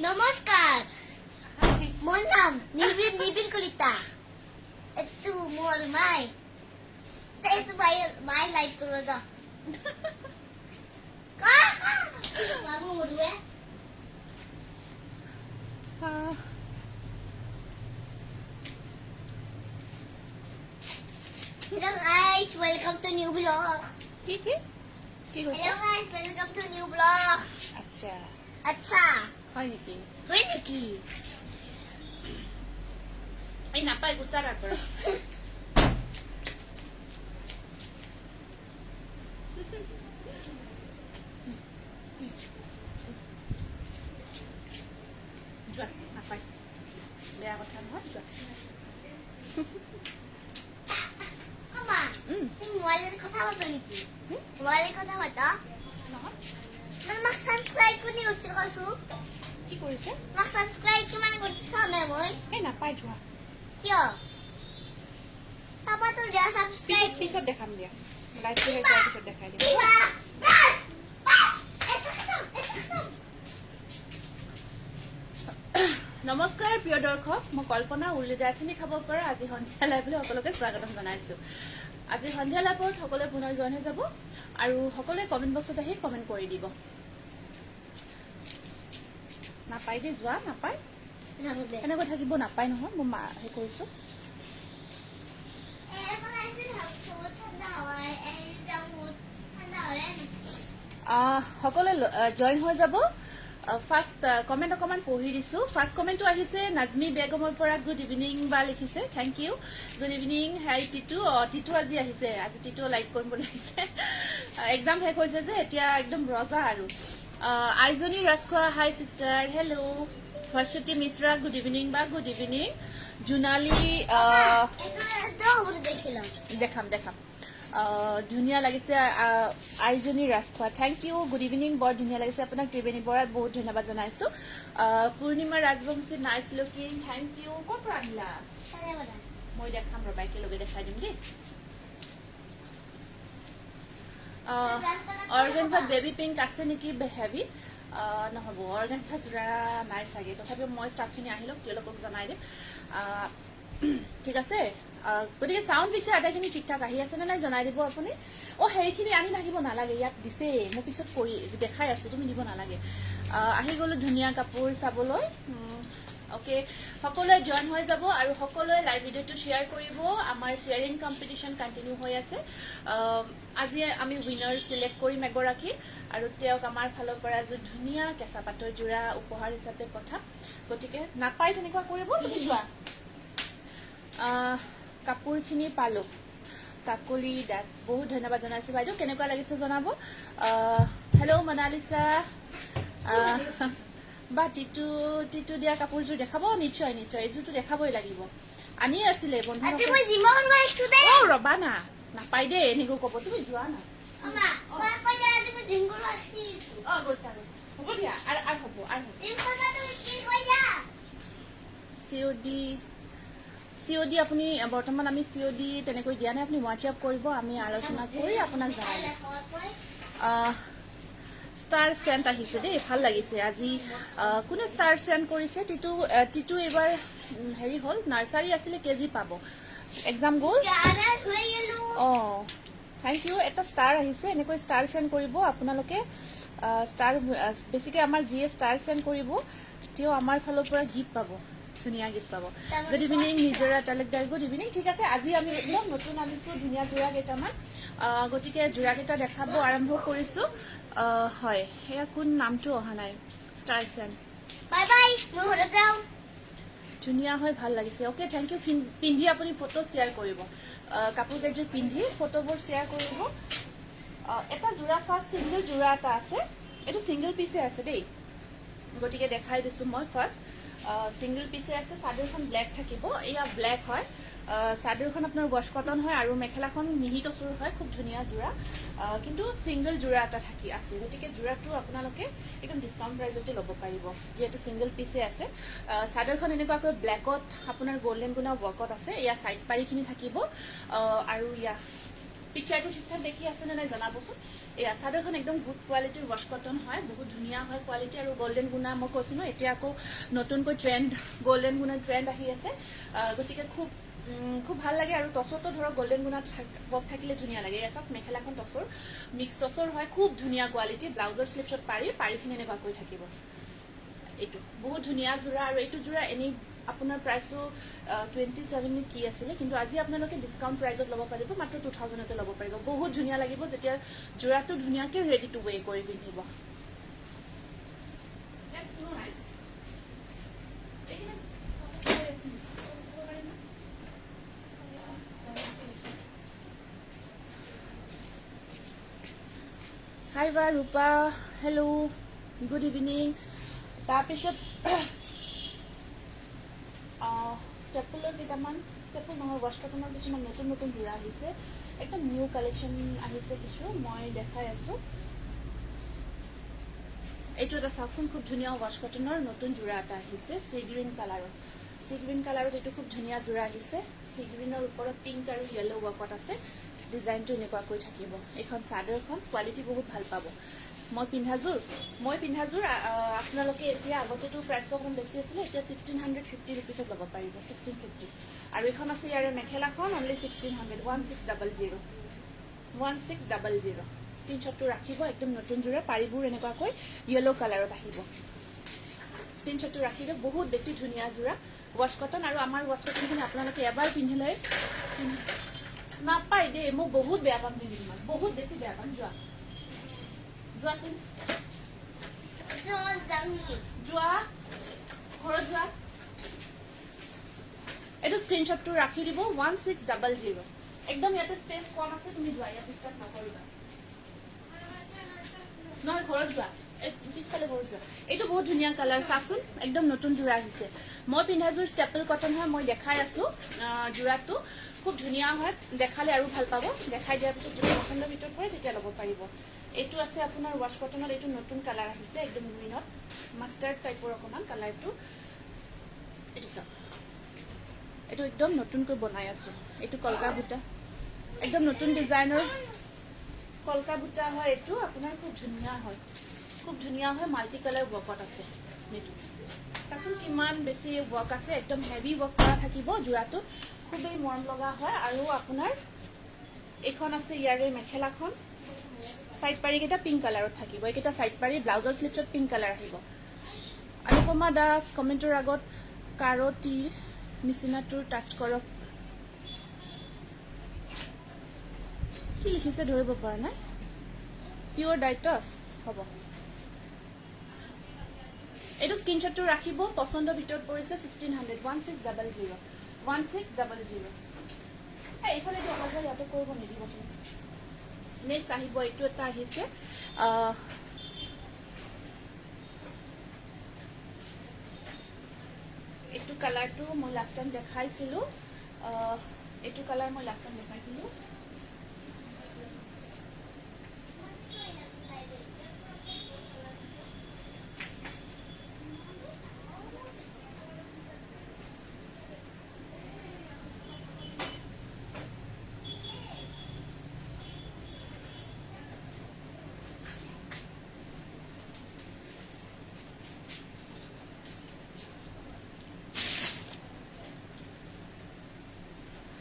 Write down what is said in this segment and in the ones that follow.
নমস্কাৰ মোৰ নাম নিবিৰ কলিতা এইটো মোৰ মাই এইটো মাই লাইভ কৰিব যা মামু মৰুৱে Hello guys, welcome to new vlog. কি কৈছে? Hello guys, welcome to new vlog. আচ্ছা আচ্ছা হয় নেকি? হয় নেকি? এই নাপায় গুচাৰাৰ পৰা যোৱা নাপায় বেয়া কথা নহয় যোৱা Mama, তুমি মোবাইলের কথা বলতো নাকি? মোবাইলের কথা বলতো? নহয় মানে মাক সাবস্ক্রাইব কোনি করছে কসু? কি কৰিছে? মাক সাবস্ক্ৰাইব কিমান কৰছে সামনে মই? এই নাপায় যোৱা কিয়? সাবা তো দিয়া সাবস্ক্ৰাইব পিছত দেখাম দিয়া লাইভটো শেষ হোৱাৰ পিছত দেখাই দিম কিবা বাস বাস এসা খতম নমস্কাৰ প্ৰিয় দৰ্শক মই কল্পনা উল্লিদা আছিনি খাব পৰা আজি সন্ধিয়া লাইভলৈ সকলোকে স্বাগতম জনাইছো আজি সন্ধিয়া লাইভত সকলোৱে পুনৰ জইন হৈ যাব আৰু সকলোৱে কমেন্ট বক্সত আহি কমেন্ট কৰি দিব নাপাই দে যোৱা নাপায় জানবে এনেকৈ থাকিব নাপায় নহয় মই হে কৰিছো এখন আইছিল হাউস ঠান্ডা হয় এই জামুত ঠান্ডা হয় সকলোৱে জইন হৈ যাব ফাৰ্ষ্ট কমেন্ট অকমান পঢ়ি দিছো ফাৰ্ষ্ট কমেন্টটো আহিছে নাজমি বেগমৰ পৰা গুড ইভিনিং বা লিখিছে thank you good evening hi Titu Titu আজি আহিছে আজি টিটু লাইক কৰিম বুলি আহিছে এক্সাম শেষ হৈছে যে এতিয়া একদম ৰজা আৰু Aijoni Rajkhowa hi sister hello' Bhaswati Mishra good evening বা গুড ইভিনিং জোনালী দেখাম ধুনীয়া লাগিছে Aijoni Rajkhowa thank you good evening বৰ ধুনীয়া লাগিছে আপোনাক ত্ৰিবেণী বৰাত বহুত ধন্যবাদ জনাইছো Purnima Rajbongshi nice looking thank you ক'ৰ পৰা আহিলা মই দেখাম ৰবা একেলগে দেখাই দিম দেই অৰ্গেঞ্জা বেবী পিংক আছে নেকি হেভি নহ'ব অৰ্গেঞ্জা জোৰা নাই চাগে তথাপিও মই ষ্টাফখিনি আহিলক তেওঁলোকক জনাই দিম ঠিক আছে গতিকে চাউণ্ড পিকচাৰ আটাইখিনি ঠিক ঠাক আহি আছে নে নাই জনাই দিব আপুনি হেৰিখিনি আনি থাকিব নালাগে ইয়াত দিছে মই পিছত কৰি দেখাই আছো তুমি দিব নালাগে আহি গ'লো ধুনীয়া কাপোৰ চাবলৈ অকে সকলোৱে জইন হৈ যাব আৰু সকলোৱে লাইভ ভিডিঅ'টো শ্বেয়াৰ কৰিব আমাৰ শ্বেয়াৰিং কম্পিটিশ্যন কণ্টিনিউ হৈ আছে আজি আমি উইনাৰ চিলেক্ট কৰিম এগৰাকী আৰু তেওঁক আমাৰ ফালৰ পৰা এযোৰ ধুনীয়া কেঁচা পাটৰ জোৰা উপহাৰ হিচাপে পঠাম গতিকে নাপাই তেনেকুৱা কৰিব তুমি যোৱা কাপোৰখিনি পালো কাকলি দাস বহুত ধন্যবাদ জনাইছো বাইদেউ কেনেকুৱা লাগিছে জনাব হেল্ল' মনালিছা বা টিটু দিয়া কাপোৰযোৰ দেখাব নিশ্চয় এইযোৰটো দেখাবই লাগিব আনিয়ে আছিলে বন্ধু ৰবা না নাপাই দেই এনেকৈ ক'ব তুমি যোৱা না হ'ব দিয়া আৰু হ'ব চিঅ'ডি আপুনি বৰ্তমান আমি চিঅ'ডি তেনেকৈ দিয়া নাই আপুনি হোৱাটছএপ কৰিব আমি আলোচনা কৰি আপোনাক জনাই দিম ষ্টাৰ চেণ্ট আহিছে দেই ভাল লাগিছে আজি কোনে ষ্টাৰ চেণ্ট কৰিছে টিটু এইবাৰ হেৰি হ'ল নাৰ্চাৰী আছিলে কেজি পাব এক্সাম গ'ল থেংক ইউ এটা ষ্টাৰ আহিছে এনেকৈ ষ্টাৰ চেণ্ট কৰিব আপোনালোকে ষ্টাৰ বেছিকৈ আমাৰ যিয়ে ষ্টাৰ চেণ্ট কৰিব তেওঁ আমাৰ ফালৰ পৰা গিফ্ট পাব ধুনীয়া গীত পাব গুড ইভিনিং নিজৰা তালুকদাৰ গুড ইভিনিং ঠিক আছে আজি আমি একদম নতুন আনিছো ধুনীয়া জোৰা কেইটামান গতিকে জোৰা কেইটা দেখাব আৰম্ভ কৰিছো হয় সেয়া কোন নামটো অহা নাই ষ্টাৰ চেন্স বাই বাই মই ঘৰত যাওঁ ধুনীয়া হয় ভাল লাগিছে অ'কে থেংক ইউ পিন্ধি আপুনি ফটো শ্বেয়াৰ কৰিব কাপোৰ কেইযোৰ পিন্ধি ফটোবোৰ শ্বেয়াৰ কৰিব এটা জোৰা ফাৰ্ষ্ট ছিংগল জোৰা এটা আছে এইটো ছিংগল পিছে আছে দেই গতিকে দেখাই দিছো মই ফাৰ্ষ্ট সিঙ্গল পিছে আছে চাদৰখন ব্লেক থাকিব এয়া ব্লেক হয় চাদৰখন আপোনাৰ গছ কটন হয় আৰু মেখেলাখন মিহি টচুৰ হয় খুব ধুনীয়া জোৰা কিন্তু সিঙ্গল জোৰা এটা থাকি আছে গতিকে জোৰাটো আপোনালোকে একদম ডিসকাউন্ট প্ৰাইজতে ল'ব পাৰিব যেহেতু সিঙ্গল পিছে আছে চাদৰখন এনেকুৱাকৈ ব্লেকত আপোনাৰ গোল্ডেন গুণা ৱৰ্কত আছে এয়া সাইড পাৰিখিনি থাকিব আৰু ইয়া পিকচাৰটো ঠিকঠাক দেখি আছে নে নাই জনাবচোন এয়া চাদৰখন একদম গুড কোৱালিটিৰ ৱাছ কটন হয়, বহুত ধুনীয়া হয় কোৱালিটি। আৰু গল্ডেন গুণা মই কৈছোঁ ন, এতিয়া আকৌ নতুনকৈ ট্ৰেণ্ড গল্ডেন গুণাৰ ট্ৰেণ্ড আহি আছে, গতিকে খুব ভাল লাগে। আৰু টচতো ধৰক গল্ডেন গুণা ৱৰ্ক থাকিলে ধুনীয়া লাগে। এয়া চাওক মেখেলাখন টচৰ মিক্স টচৰ হয়, খুব ধুনীয়া কোৱালিটি। ব্লাউজৰ শ্লিপছত পাৰিখিনি এনেকুৱাকৈ থাকিব। এইটো বহুত ধুনীয়া যোৰা। আৰু এইটো যোৰা এনেই আপোনাৰ প্ৰাইচটো 27 কি আছিলে, কিন্তু আজি আপোনালোকে ডিছকাউণ্ট প্ৰাইজত ল'ব পাৰিব, মাত্ৰ 2000তে ল'ব পাৰিব। বহুত ধুনীয়া লাগিব যেতিয়া যোৰাটো ধুনীয়াকৈ ৰেডি টু ৱে কৰি পিন্ধিব। হাই বা ৰূপা, হেল্ল', গুড ইভিনিং। তাৰপিছত ষ্টেপলৰ কেইটামান, ষ্টেপল নহয় ৱাছ কটনৰ কিছুমান নতুন নতুন যোৰা আহিছে, একদম নিউ কালেকশ্যন আহিছে কিছু, মই দেখাই আছোঁ। এইটো এটা চাওকচোন, খুব ধুনীয়া ৱাছ কটনৰ নতুন যোৰা এটা আহিছে, চি গ্ৰীণ কালাৰৰ। চি গ্ৰীণ কালাৰত এইটো খুব ধুনীয়া যোৰা আহিছে। চি গ্ৰীণৰ ওপৰত পিংক আৰু য়েল্ল' ৱৰ্কত আছে, ডিজাইনটো এনেকুৱাকৈ থাকিব। এইখন চাদৰখন কোৱালিটি বহুত ভাল পাব। মই পিন্ধাযোৰ আপোনালোকে এতিয়া, আগতেতো প্ৰাইচটো অকণমান বেছি আছিলে, এতিয়া 1650 ৰুপিছত ল'ব পাৰিব, 1650। আৰু এইখন আছে ইয়াৰে মেখেলাখন অনলি 1600, 1600, 1600। স্ক্ৰীনশ্বটটো ৰাখিব, একদম নতুন যোৰা, পাৰিবোৰ এনেকুৱাকৈ য়েল্ল' কালাৰত আহিব। স্ক্ৰীনশ্বটটো ৰাখি দিয়ক, বহুত বেছি ধুনীয়া যোৰা ৱাছ কটন। আৰু আমাৰ ৱাছ কটনখিনি আপোনালোকে এবাৰ পিন্ধিলে নাপায় দেই, মোক বহুত বেয়া পাম দুদিনমান, বহুত বেছি বেয়া পাম। যোৱাচোন, যোৱা ঘৰত যোৱা। এইটো স্ক্ৰীনশ্বটটো ৰাখি দিব, 1600। একদম ইয়াতে স্পেচ কম আছে, তুমি যোৱা, ইয়াত ডিষ্টাৰ্ব নকৰিবা। নহয় ঘৰত যোৱা, পিছফালে ঘৰত যোৱা। এইটো বহুত ধুনীয়া কালাৰ, চাওকচোন একদম নতুন যোৰা আহিছে। মই পিন্ধাযোৰ ষ্টেপল কটন হয়, মই দেখাই আছোঁ। যোৰাটো খুব ধুনীয়া হয়, দেখালে আৰু ভাল পাব। দেখাই দিয়াৰ পিছত যদি পচন্দৰ ভিতৰত পৰে তেতিয়া ল'ব পাৰিব। এইটো আছে আপোনাৰ ৱাছ কটনত, এইটো নতুন কালাৰ আহিছে, একদম গ্ৰীণত মাষ্টাৰ্ড টাইপৰ অকণমান কালাৰটো। এইটো চাওক, এইটো একদম নতুনকৈ বনাই আছোঁ। এইটো কলকা বুটা, একদম নতুন ডিজাইনৰ কলকা বুটা হয়। এইটো আপোনাৰ খুব ধুনীয়া হয়, খুব ধুনীয়া হয়, মাল্টি কালাৰ ৱৰ্কত আছে। এইটো চাওকচোন কিমান বেছি ৱৰ্ক আছে, একদম হেভি ৱৰ্ক কৰা থাকিব যোৰাটো, খুবেই মৰম লগা হয়। আৰু আপোনাৰ এইখন আছে ইয়াৰে মেখেলাখন, সাইড পাৰিকেইটা পিংক কালাৰত থাকিব। এইকেইটা সাইড পাৰি, ব্লাউজৰ স্লিপছত পিংক কালাৰ আহিব। অনুপমা দাস কমেণ্টৰ আগত কাৰটিৰ নিচিনাটোৰ টাচ কৰক। কি লিখিছে ধৰিব পৰা নাই, পিয়ৰ ডাইটছ হ'ব। এইটো স্ক্ৰীনশ্বটটো ৰাখিব, পচন্দৰ ভিতৰত পৰিছে 1600, 1600, 1600। এইফালে অকল ইয়াতে কৰিব নিদিবচোন। নেক্সট আহিব, এইটো এটা আহিছে, এইটো কালাৰটো মই লাষ্ট টাইম দেখাইছিলোঁ, এইটো কালাৰ মই লাষ্ট টাইম দেখাইছিলোঁ।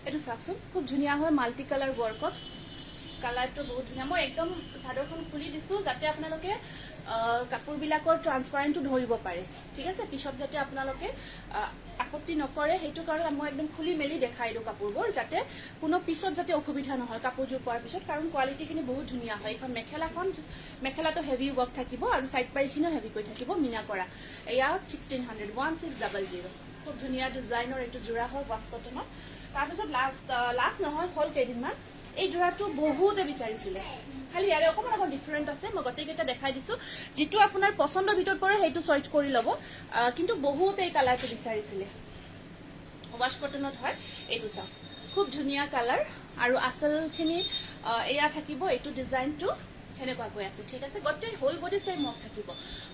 এইটো চাওকচোন, খুব ধুনীয়া হয়, মাল্টি কালাৰ ৱৰ্কত। কালাৰটো বহুত ধুনীয়া। মই একদম চাদৰখন খুলি দিছোঁ যাতে আপোনালোকে কাপোৰবিলাকৰ ট্ৰান্সপাৰেণ্টটো ধৰিব পাৰে, ঠিক আছে, পিছত যাতে আপোনালোকে আপত্তি নকৰে, সেইটো কাৰণে মই একদম খুলি মেলি দেখাই দিওঁ কাপোৰবোৰ, যাতে কোনো পিছত যাতে অসুবিধা নহয় কাপোৰযোৰ পোৱাৰ পিছত, কাৰণ কোৱালিটিখিনি বহুত ধুনীয়া হয়। এইখন মেখেলাটো হেভি ৱৰ্ক থাকিব আৰু চাইড পাৰিখিনিও হেভিকৈ থাকিব, মিনা কৰা। এয়া 1600, 1600। খুব ধুনীয়া ডিজাইনৰ এইটো যোৰা হয় ৱাছ কটনত। তাৰপিছত লাষ্ট নহয়, হ'ল কেইদিনমান এই যোৰাটো বহুতে বিচাৰিছিলে, খালি ইয়াৰে অকণমান ডিফাৰেণ্ট আছে। মই গোটেইকেইটা দেখাই দিছোঁ, যিটো আপোনাৰ পচন্দৰ ভিতৰত পৰে সেইটো চইচ কৰি ল'ব। কিন্তু বহুতে এই কালাৰটো বিচাৰিছিলে, ৱাছ কটনত হয়। এইটো চাওক, খুব ধুনীয়া কালাৰ। আৰু আচলখিনি এয়া থাকিব, এইটো ডিজাইনটো সেনেকুৱাকৈ আছে, ঠিক আছে। গোটেই হোল বডি চেম ৱৰ্ক থাকিব,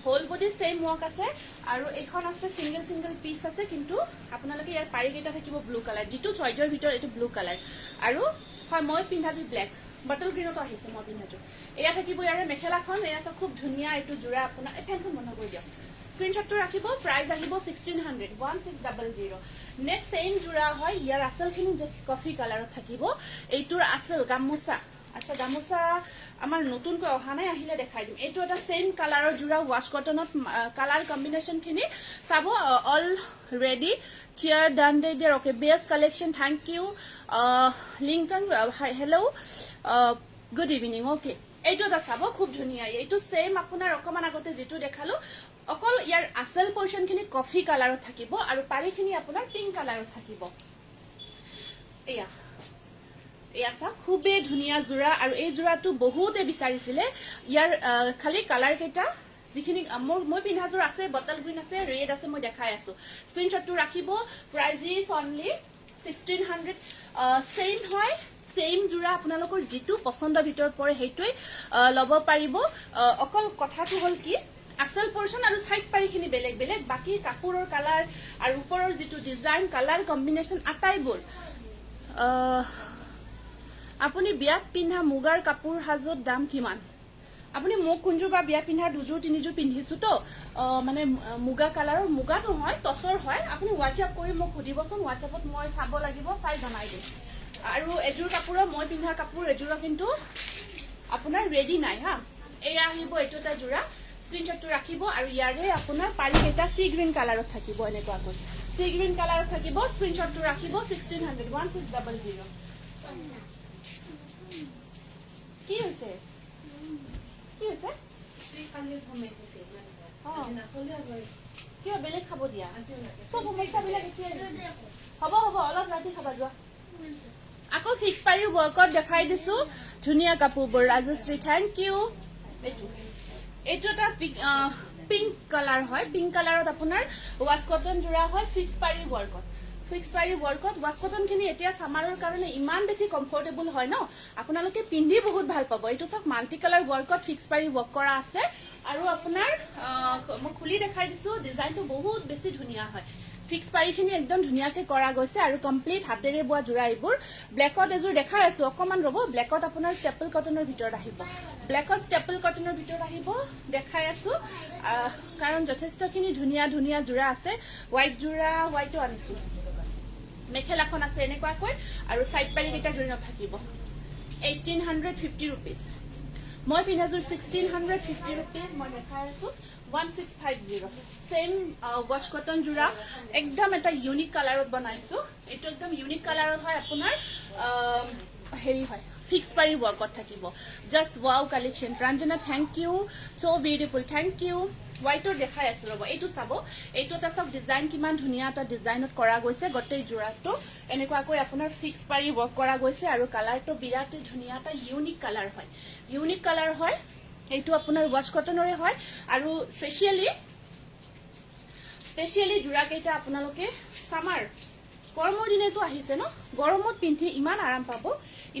হোল বডি চেম ৱৰ্ক আছে। আৰু এইখন আছে ছিংগল পিচ আছে, কিন্তু আপোনালোকে ইয়াৰ পাৰিকেইটা থাকিব ব্লু কালাৰ, যিটো চইজৰ ভিতৰত এইটো ব্লু কালাৰ। আৰু হয়, মই পিন্ধাযোৰ ব্লেক, বটল গ্ৰীণতো আহিছে মই পিন্ধাযোৰ এয়া থাকিব ইয়াৰে মেখেলাখন এয়া চাওক খুব ধুনীয়া এইটো যোৰা আপোনাৰ এই ফেনখন বন্ধ কৰি দিয়ক স্ক্ৰীনশ্বটটো ৰাখিব প্ৰাইস আহিব 1600 1600 নেক্সট সেম যোৰা হয় ইয়াৰ আচলখিনি জাস্ট কফি কালাৰত থাকিব এইটোৰ আচল গামোচা আচ্ছা গামোচা আমাৰ নতুনকৈ অহা নাই আহিলে দেখাই দিম এইটো এটা সেম কালাৰৰ যোৰা ওয়াশ কটনত কালাৰ কম্বিনেশনখিনি চাব already share done the there okay best collection thank you Lincoln hello good evening okay এইটো এটা চাব খুব ধুনীয়া এইটো সেম আপোনাৰ অকমান আগতে যেটো দেখালো অকল ইয়াৰ আসল পোৰ্শনখিনি কফি কালাৰত থাকিব আৰু পাৰিখিনি আপোনাৰ পিংক কালাৰত থাকিব এয়া এয়া চাওক খুবেই ধুনীয়া যোৰা আৰু এই যোৰাটো বহুতে বিচাৰিছিলে ইয়াৰ খালি কালাৰ কেইটা যিখিনি মই পিন্ধাযোৰ আছে বটল গ্ৰীণ আছে ৰেড আছে মই দেখাই আছো স্ক্ৰীনশ্বটটো ৰাখিব প্ৰাইস ইজ অনলি 1600 সেম হয় সেম যোৰা আপোনালোকৰ যেটো পছন্দৰ ভিতৰত পৰে হেইটোই লব পাৰিব অকল কথাটো হল কি আসল পোৰ্শন আৰু সাইড পাৰিখিনি বেলেগ বেলেগ বাকি কাপোৰৰ কালাৰ আৰু ওপৰৰ যেটো ডিজাইন কালাৰ কম্বিনেশন আটাইবোৰ আপুনি বিয়াত পিন্ধা মুগাৰ কাপোৰ হাজত দাম কিমান আপুনি মোক কোনযোৰ বা বিয়া পিন্ধা দুযোৰ তিনিযোৰ পিন্ধিছো তো মানে মুগা কালাৰৰ মুগা নহয় টসৰ হয় আপুনি WhatsApp কৰি মোক সুধিবচোন WhatsAppত মই চাব লাগিব চাই জনাই দিম আৰু এযোৰ কাপোৰৰ মই পিন্ধা কাপোৰ এযোৰ কিন্তু আপোনাৰ ৰেডি নাই হা এয়া আহিব এইটো এটা যোৰা স্ক্ৰীনশ্বটটো ৰাখিব আৰু ইয়াৰে আপোনাৰ পাৰি এটা সি গ্ৰীণ কালাৰত থাকিব এনেকুৱাকৈ সি গ্ৰীণ কালাৰত থাকিব স্ক্ৰীনশ্বটটো ৰাখিব 1600 1600 কি হৈছে কি হৈছে কিয় বেলেগ খাব দিয়া সব সমস্যাবিলাক এতিয়া হ'ব হ'ব অলপ ৰাতি খাবা যোৱা আকৌ ফিক্স পাৰি ৱৰ্কত দেখাই দিছো ধুনীয়া কাপোৰবোৰ ৰাজশ্ৰী থ্যাংক ইউ এইটো এটা পিংক কালাৰ হয় পিংক কালাৰত আপোনাৰ ওয়াশ কটন যোৰা হয় ফিক্স পাৰি ৱৰ্কত ওয়াশ কটন খিনি এতিয়া সামাৰৰ কাৰণে ইমান বেছি কমফৰ্টেবল হয় ন আপোনালোকে পিন্ধি বহুত ভাল পাব এইটো সব মাল্টি কালাৰ ৱৰ্কত ফিক্স পাৰি ৱৰ্ক কৰা আছে আৰু আপোনাৰ মই খুলি দেখাই দিছো ডিজাইনটো বহুত বেছি ধুনীয়া হয় ফিক্স পাৰিখিনি একদম ধুনীয়াকৈ কৰা গৈছে আৰু কমপ্লিট হাতেৰে বোৱা যোৰা এইবোৰ ব্লেকত এযোৰ দেখাই আছো অকমান ৰব ব্লেকত আপোনাৰ ষ্টেপল কটনৰ ভিতৰত আহিব ব্লেকত ষ্টেপল কটনৰ ভিতৰত আহিব দেখাই আছো কাৰণ যথেষ্টখিনি ধুনীয়া ধুনীয়া যোৰা আছে হোৱাইট যোৰা হোৱাইটো আনিছো মেখেলাখন আছে এনেকুৱাকৈ আৰু সাইড পাৰি কেইটা জুৰি নাথাকিব 1850 rupees মই পিন্ধাযোৰ 1650 rupees মই দেখাই আছো 1650 সেম ওয়াশ কটন যোৰা একদম এটা ইউনিক কালাৰত বনাইছো এটো একদম ইউনিক কালাৰত হয় আপোনাৰ হেৰি হয় ফিক্স পাৰি ৱৰ্কত থাকিব just wow collection Ranjana thank you so beautiful thank you হোৱাইটৰ দেখাই আছো ৰব এইটো চাব এইটো এটা সব ডিজাইন কিমান ধুনীয়া এটা ডিজাইনত কৰা গৈছে গোটেই যোৰাটো এনেকুৱাকৈ আপোনাৰ ফিক্স পাৰি ৱৰ্ক কৰা গৈছে আৰু কালাৰটো বিৰাট ধুনীয়া এটা ইউনিক কালাৰ হয় এইটো আপোনাৰ ওয়াশ কটনৰে হয় আৰু স্পেশালি যোৰা কেইটা আপোনালোকে সামাৰ গৰমৰ দিনেতো আহিছে ন গৰমত পিন্ধি ইমান আৰাম পাব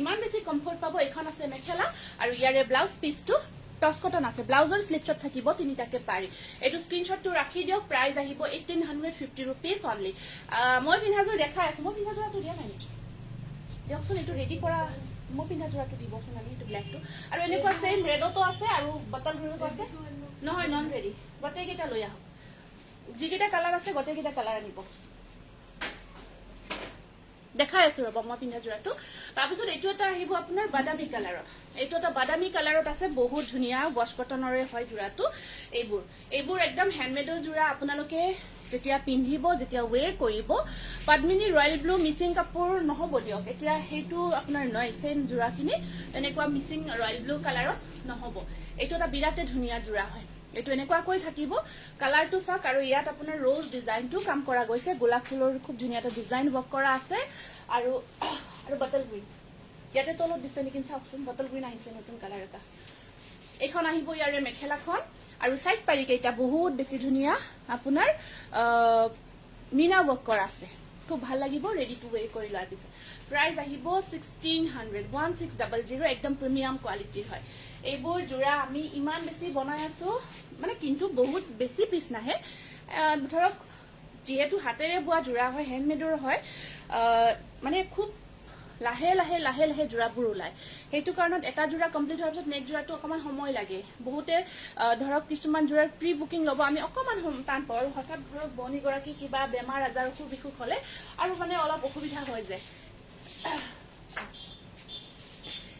ইমান বেছি কমফৰ্ট পাব এখন আছে মেখেলা আৰু ইয়াৰে ব্লাউজ পিসটো টস কটন আছে ব্লাউজৰ স্লিপছত থাকিব তিনিটাকে পাৰি এটো স্ক্ৰীনশ্বটটো ৰাখি দিয়ক প্ৰাইস আহিব 1850 rupees অনলি মই পিন্ধাযোৰ দেখাই আছো মই পিন্ধাযোৰটো দিয়া নাই দিয়কচোন এটো ৰেডি কৰা মই পিন্ধাযোৰটো দিবচোন আনি এটো ব্ল্যাকটো আৰু এনেকুৱা সেম ৰেডতো আছে আৰু বটল গ্ৰীণতো আছে নহয় নন ৰেডি গোটেই কেইটা লৈ আহক যিকেইটা কালাৰ আছে গোটেই কেইটা কালাৰ আনিব দেখাই আছো ৰব মই পিন্ধাযোৰটো তাৰপিছত এইটো এটা আহিব আপোনাৰ বাদামী কালাৰত এইটো এটা বাদামী কালাৰত আছে বহুত ধুনীয়া ওয়াশ কটনৰে হয় যোৰাটো এইবোৰ একদম হ্যান্ডমেডৰ যোৰা আপোনালোকে যেতিয়া পিন্ধিব যেতিয়া ওয়েৰ কৰিব পদ্মিনী ৰয়েল ব্লু মিসিং কাপোৰ নহব দিয়ক এতিয়া হেতু আপোনাৰ নয় সেম যোৰাখিনি তেনেকুৱা মিসিং ৰয়েল ব্লু কালাৰত নহব এইটো এটা বিৰাটে ধুনীয়া যোৰা হয় এইটো এনেকুৱাকৈ থাকিব কালাৰটো চাওক আৰু ইয়াত আপোনাৰ ৰ'জ ডিজাইনটো কাম কৰা গৈছে গোলাপ ফুলৰ খুব ধুনীয়া এটা ডিজাইন ৱৰ্ক কৰা আছে আৰু বটল গ্ৰীণ ইয়াতে তলত দিছে নেকি চাওকচোন বটল গ্ৰীণ আহিছে নতুন কালাৰ এটা এখন আহিব ইয়াৰে মেখেলাখন আৰু সাইড পাৰি কেইটা বহুত বেছি ধুনীয়া আপোনাৰ মিনা ৱৰ্ক কৰা আছে খুব ভাল লাগিব ৰেডি টু ওয়েৰ কৰি লোৱাৰ পিছত প্ৰাইস আহিব 1600 1600 একদম প্ৰিমিয়াম কোৱালিটিৰ হয় এইবোৰ যোৰা আমি ইমান বেছি বনাই আছো মানে কিন্তু বহুত বেছি পিস নাহে ধৰক যেহেতু হাতেৰে বোৱা যোৰা হয় হ্যান্ডমেডৰ হয় মানে খুব লাহে লাহে লাহে লাহে যোৰাবোৰ ওলায় সেইটো কাৰণত এটা যোৰা কমপ্লিট হোৱাৰ পিছত নেক্সট যোৰাটো অকণমান সময় লাগে বহুতে ধৰক কিছুমান যোৰাৰ প্ৰি বুকিং ল'ব আমি অকণমান টান পাওঁ আৰু হঠাৎ ধৰক বনীগৰাকী কিবা বেমাৰ আজাৰ অসুখ বিসুখ হ'লে আৰু মানে অলপ অসুবিধা হৈ যায়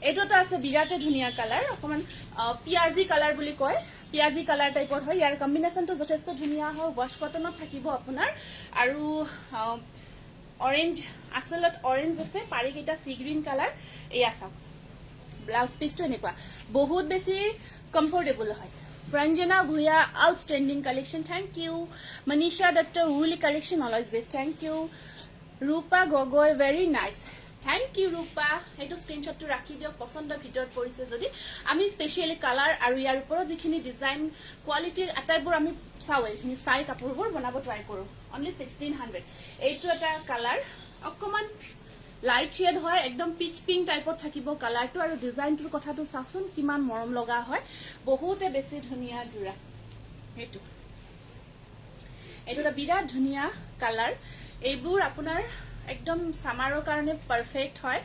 এইটো এটা আছে বিৰাটে ধুনীয়া কালাৰ অকণমান পিয়াজি কালাৰ বুলি কয় পিয়াজি কালাৰ টাইপৰ হয় ইয়াৰ কম্বিনেশ্যনটো যথেষ্ট ধুনীয়া হয় ৱাছ কটনত থাকিব আপোনাৰ আৰু অৰেঞ্জ আচলত অৰেঞ্জ আছে পাৰিকেইটা সি গ্ৰীণ কালাৰ এয়া চাওক ব্লাউজ পিচটো এনেকুৱা বহুত বেছি কমফৰ্টেবল হয় Pranjana Bhuya, outstanding collection. Thank you. Manisha Datta, woolly collection, always best. Thank you. Rupa Gogoi, very nice. Thank you, Rupa. Heto screenshot to rakhi diok pasondor bhitor porise jodi. Ami specially color aru yar uporo jikhini design quality ataibor ami sawe. Hini sai kapurbor banabo try koru. Only 1600. Eito eta color okkoman light shade হয় একদম piece pink টাইপত থাকিব কালাৰটো আৰু ডিজাইনটোৰ কথাটো চাওকচোন কিমান মৰম লগা হয় বহুতে বেছি ধুনীয়া জোৰা এইটো এটা বিৰাট ধুনীয়া কালাৰ এইবোৰ আপোনাৰ একদম সামাৰৰ কাৰণে পাৰফেক্ট হয়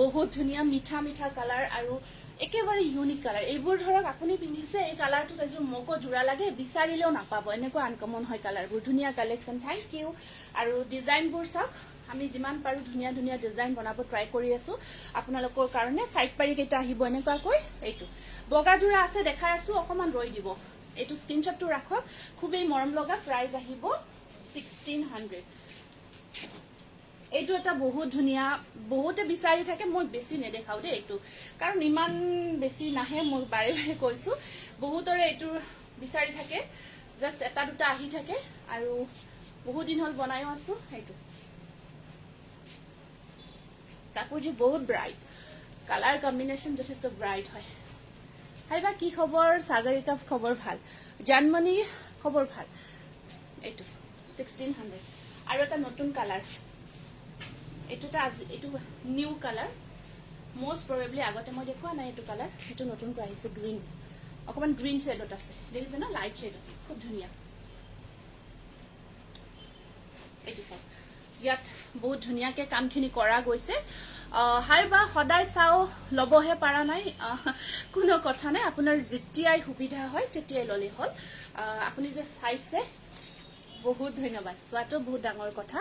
বহুত ধুনীয়া মিঠা মিঠা কালাৰ আৰু একেবাৰে ইউনিক কালাৰ এইবোৰ ধৰক আপুনি পিন্ধিছে এই কালাৰটো এযোৰ মোকো জোৰা লাগে বিচাৰিলেও নাপাব এনেকুৱা আনকমন হয় কালাৰবোৰ ধুনীয়া কালেকশ্যন থ্যাংক ইউ আৰু ডিজাইনবোৰ চাওক আমি যিমান পাৰো ধুনীয়া ধুনীয়া ডিজাইন বনাব ট্ৰাই কৰি আছো আপোনালোকৰ কাৰণে সাইড পাৰি কেইটা আহিব এনেকুৱাকৈ এইটো বগা জোৰা আছে দেখাই আছো অকমান ৰৈ দিব এইটো স্ক্ৰিনশ্বটটো ৰাখক খুবেই মৰম লগা প্ৰাইস আহিব 1600 এইটো এটা বহুত ধুনীয়া বহুতে বিচাৰি থাকে মই বেছি নেদেখাও দে এইটো কাৰণ ইমান বেছি নাহে মই বাৰে বাৰে কৈছো বহুতৰে এইটো বিচাৰি থাকে জাস্ট এটা দুটা আহি থাকে আৰু বহুত দিন হল বনাইও আছো এইটো কাপোৰজি বহুত ব্ৰাইট কালাৰ কম্বিনেশ্যন যথেষ্ট ব্ৰাইট হয় হাইবা কি খবৰ সাগৰিকা খবৰ ভাল জানমণি খবৰ ভাল এইটো 1600 আৰু এটা নতুন কালাৰ এইটো নিউ কালাৰ মোস্ট প্ৰবেবলি আগতে মই দেখুৱা নাই এইটো কালাৰ এইটো নতুনকৈ আহিছে গ্ৰীণ অকমান গ্ৰীণ শেডত আছে দেখিছে না লাইট শেডত খুব ধুনীয়া এইটো সব ইয়াত বহুত ধুনীয়াকে কামখিনি কৰা গৈছে হাইবা সদায় চাও লবহে পাৰা নাই কোনো কথা নাই আপোনাৰ যেতিয়াই সুবিধা হয় তেতিয়াই ললে হল আপুনি যে চাইছে বহুত ধন্যবাদ সোৱাটো বহুত ডাঙৰ কথা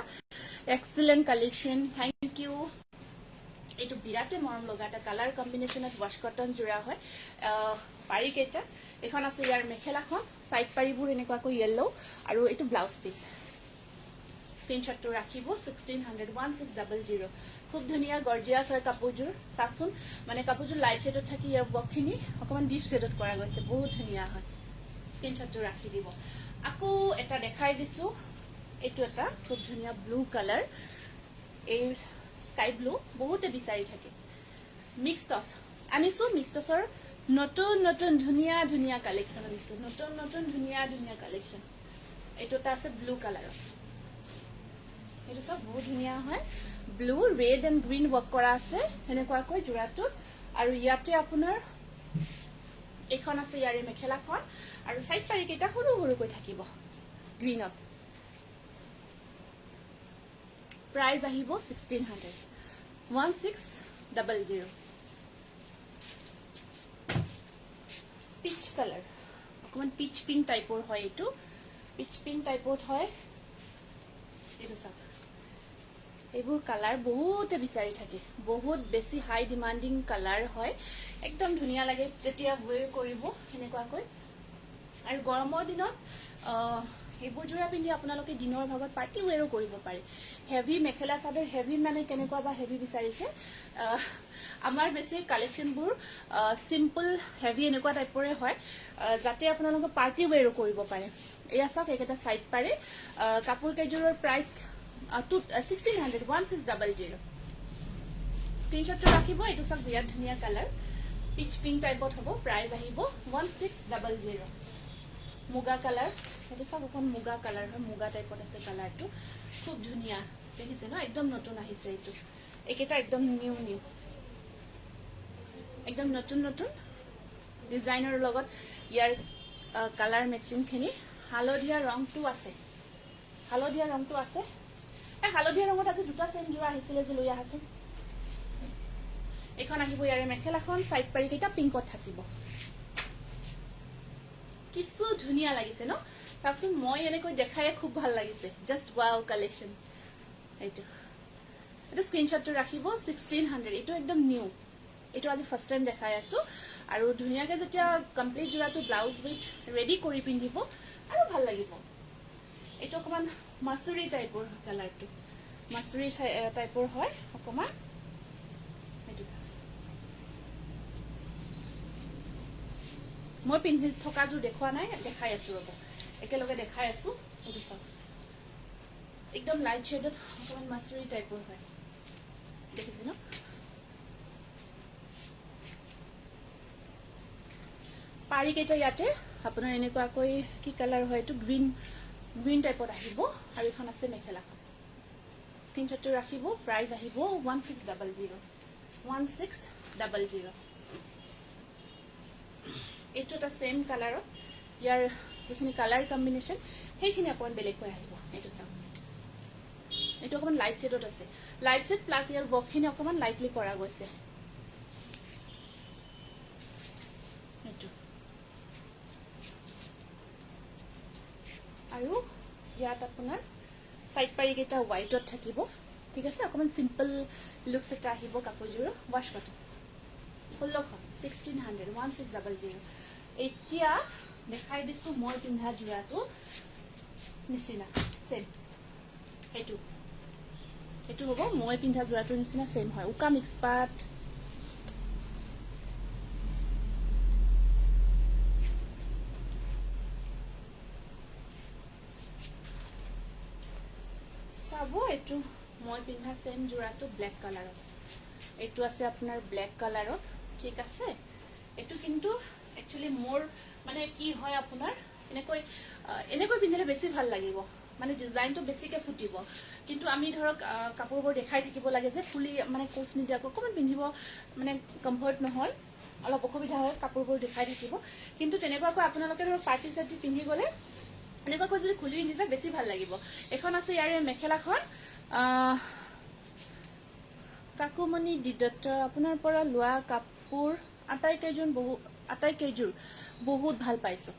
এক্সিলেন্ট কালেকশন থ্যাংক ইউ এইটো বিৰাটে মৰম লগা এটা কালাৰ কম্বিনেশ্যনত ৱাশ কটন জোৰা হয় পাৰি কেইটা এখন আছে ইয়াৰ মেখেলাখন সাইড পাৰিবোৰ এনেকুৱাকৈ ইয়েলো আৰু এইটো ব্লাউজ পিস স্ক্ৰিনশ্বটটো ৰাখিব 1600 1600 খুব ধুনীয়া গৰ্জিয়াছ হয় কাপোৰযোৰ চাকচোন মানে কাপোৰযোৰ লাইট শেডত থাকি ইয়াৰ বকখিনি অকমান ডিপ শেডত কৰা গৈছে বহুত ধুনীয়া হয় স্ক্ৰিনশ্বটটো ৰাখি দিব আকৌ এটা দেখাই দিছো এইটো এটা খুব ধুনীয়া ব্লু কালাৰ এই স্কাই ব্লু বহুতে বিচাৰি থাকে মিক্স টছ আনিছো মিক্স টছৰ নতুন নতুন ধুনীয়া ধুনীয়া কালেকশ্যন আনিছো নতুন নতুন ধুনীয়া ধুনীয়া কালেকশ্যন এইটো এটা আছে ব্লু কালাৰৰ এইটো সব বহুত ধুনীয়া হয় blue red and green work কৰা আছে এনেকুৱাকৈ জোৰাটো আৰু ইয়াতে আপোনাৰ এখন আছে ইয়াৰে মেখেলাখন আৰু সাইড পাৰি কেইটা সৰু সৰুকৈ থাকিব গ্ৰীণত প্ৰাইস আহিব 1600 1600 পিচ কালাৰ অকমান পিচ পিংক টাইপৰ হয় এইটো পিচ পিংক টাইপত হয় এইটো চাওক এইবোৰ কালাৰ বহুতে বিচাৰি থাকে বহুত বেছি হাই ডিমান্ডিং কালাৰ হয় একদম ধুনীয়া লাগে যেতিয়া ওয়ে কৰিব এনেকুৱাকৈ আৰু গৰমৰ দিনত এইবোৰ জোৰা পিন্ধি আপোনালোকে দিনৰ ভাগত পাৰ্টি ওয়েৰো কৰিব পাৰে হেভি মেখেলা চাদৰ হেভি মানে কেনেকুৱা বা হেভি বিচাৰিছে আমাৰ বেছি কালেকশ্যনবোৰ সিম্পল হেভি এনেকুৱা টাইপৰে হয় যাতে আপোনালোকে পাৰ্টি ওয়েৰো কৰিব পাৰে এয়া চাওক এটা সাইড পাৰে কাপোৰ কেইযোৰৰ প্ৰাইস 1600 1600 স্ক্ৰিনশ্বটটো ৰাখিব এইটো সব বিৰাট ধুনীয়া কালাৰ পিচ পিংক টাইপত হ'ব প্ৰাইস আহিব 1600 মুগা কালাৰ এইটো সব এখন মুগা কালাৰ হয় মুগা টাইপত আছে কালাৰটো খুব ধুনীয়া দেখিছে ন একদম নতুন আহিছে এইটো একেটা একদম নিউ নিউ একদম নতুন নতুন ডিজাইনৰ লগত ইয়াৰ কালাৰ মেচিং খিনি হালধীয়া ৰংটো আছে হালধীয়া ৰংটো আছে এই হালধীয়া ৰঙত আজি দুটা চেম জোৰা আহিছিলে যে লৈ আহাচোন এইখন আহিব ইয়াৰে মেখেলাখন সাইড পাৰি কেইটা পিংকত থাকিব কিছু ধুনিয়া লাগিছে ন চাওকচোন মই এনেকৈ দেখাই খুব ভাল লাগিছে জাস্ট ওয়াও কালেকশন এইটো এটা স্ক্রিনশটটো ৰাখিব 1600 এইটো একদম নিউ এইটো আজি ফাৰ্স্ট টাইম দেখাই আছো আৰু ধুনিয়াকে যেতিয়া কমপ্লিট জোৰাটো ব্লাউজ উইথ ৰেডি কৰি পিন্ধিব আৰু ভাল লাগিব এইটো অকমান মাছুৰী টাইপৰ কালাৰটো মাছুৰী টাইপৰ হয় অকমান এইটো মই পিন্ধি থকা জোৰ দেখুৱা নাই দেখাই আছো ৰব একেলগে দেখাই আছো এইটো চাওক একদম লাইট শেডত অকমান মাছুৰী টাইপৰ হয় দেখিছে ন পাৰি কেইটা ইয়াতে আপোনাৰ এনেকুৱাকৈ কি কালাৰ হয় এইটো গ্ৰীন টাইপত আহিব আৰু এখন আছে মেখেলাখন স্ক্ৰিনশটটো ৰাখিব প্ৰাইস আহিব 1600 এইটো এটা সেম কালাৰত ইয়াৰ যিখিনি কালাৰ কম্বিনেশন সেইখিনি অকমান বেলেগ হৈ আহিব এইটো চাওক এইটো অকমান লাইট শেডত আছে লাইট শেড প্লাস ইয়াৰ বকখিনি অকমান লাইটলি কৰা গৈছে এইটো আৰু ইয়াত আপোনাৰ সাইড পাৰি কেইটা হোৱাইটত থাকিব ঠিক আছে অকমান সিম্পল লুকস এটা আহিব কাপোৰযোৰ ওয়াশ কটন 1600 এতিয়া দেখাই দিছো মই পিন্ধা জোৰাটো নিচিনা সেম এইটো হ'ব মই পিন্ধা জোৰাটো নিচিনা সেম হয় উকা মিক্স পাট চাবো এইটো মই পিন্ধা সেম জোৰাটো ব্ল্যাক কালাৰত এইটো আছে আপোনাৰ ব্ল্যাক কালাৰত ঠিক আছে এইটো কিন্তু একচুয়ালি মোৰ মানে কি হয় আপোনাৰ এনেকৈ পিন্ধিলে বেছি ভাল লাগিব মানে ডিজাইনটো বেছিকে ফুটিব কিন্তু আমি ধৰক কাপোৰবোৰ দেখাই থাকিব লাগে যে ফুলি মানে কোচ নিদিয়াকৈ অকমান পিন্ধিব মানে কমফৰ্ট নহয় অলপ অসুবিধা হয় কাপোৰবোৰ দেখাই থাকিব কিন্তু তেনেকুৱাকৈ আপোনালোকে ধৰক পাৰ্টি চাৰ্টি পিন্ধি গলে এনেকুৱাকৈ যদি খুলি পিন্ধি যায় বেছি ভাল লাগিব এখন আছে ইয়াৰে মেখেলাখন কাকুমণি দিদত্ত আপোনাৰ পৰা লোৱা কাপোৰ আটাইকেইযোৰ বহুত ভাল পাইছো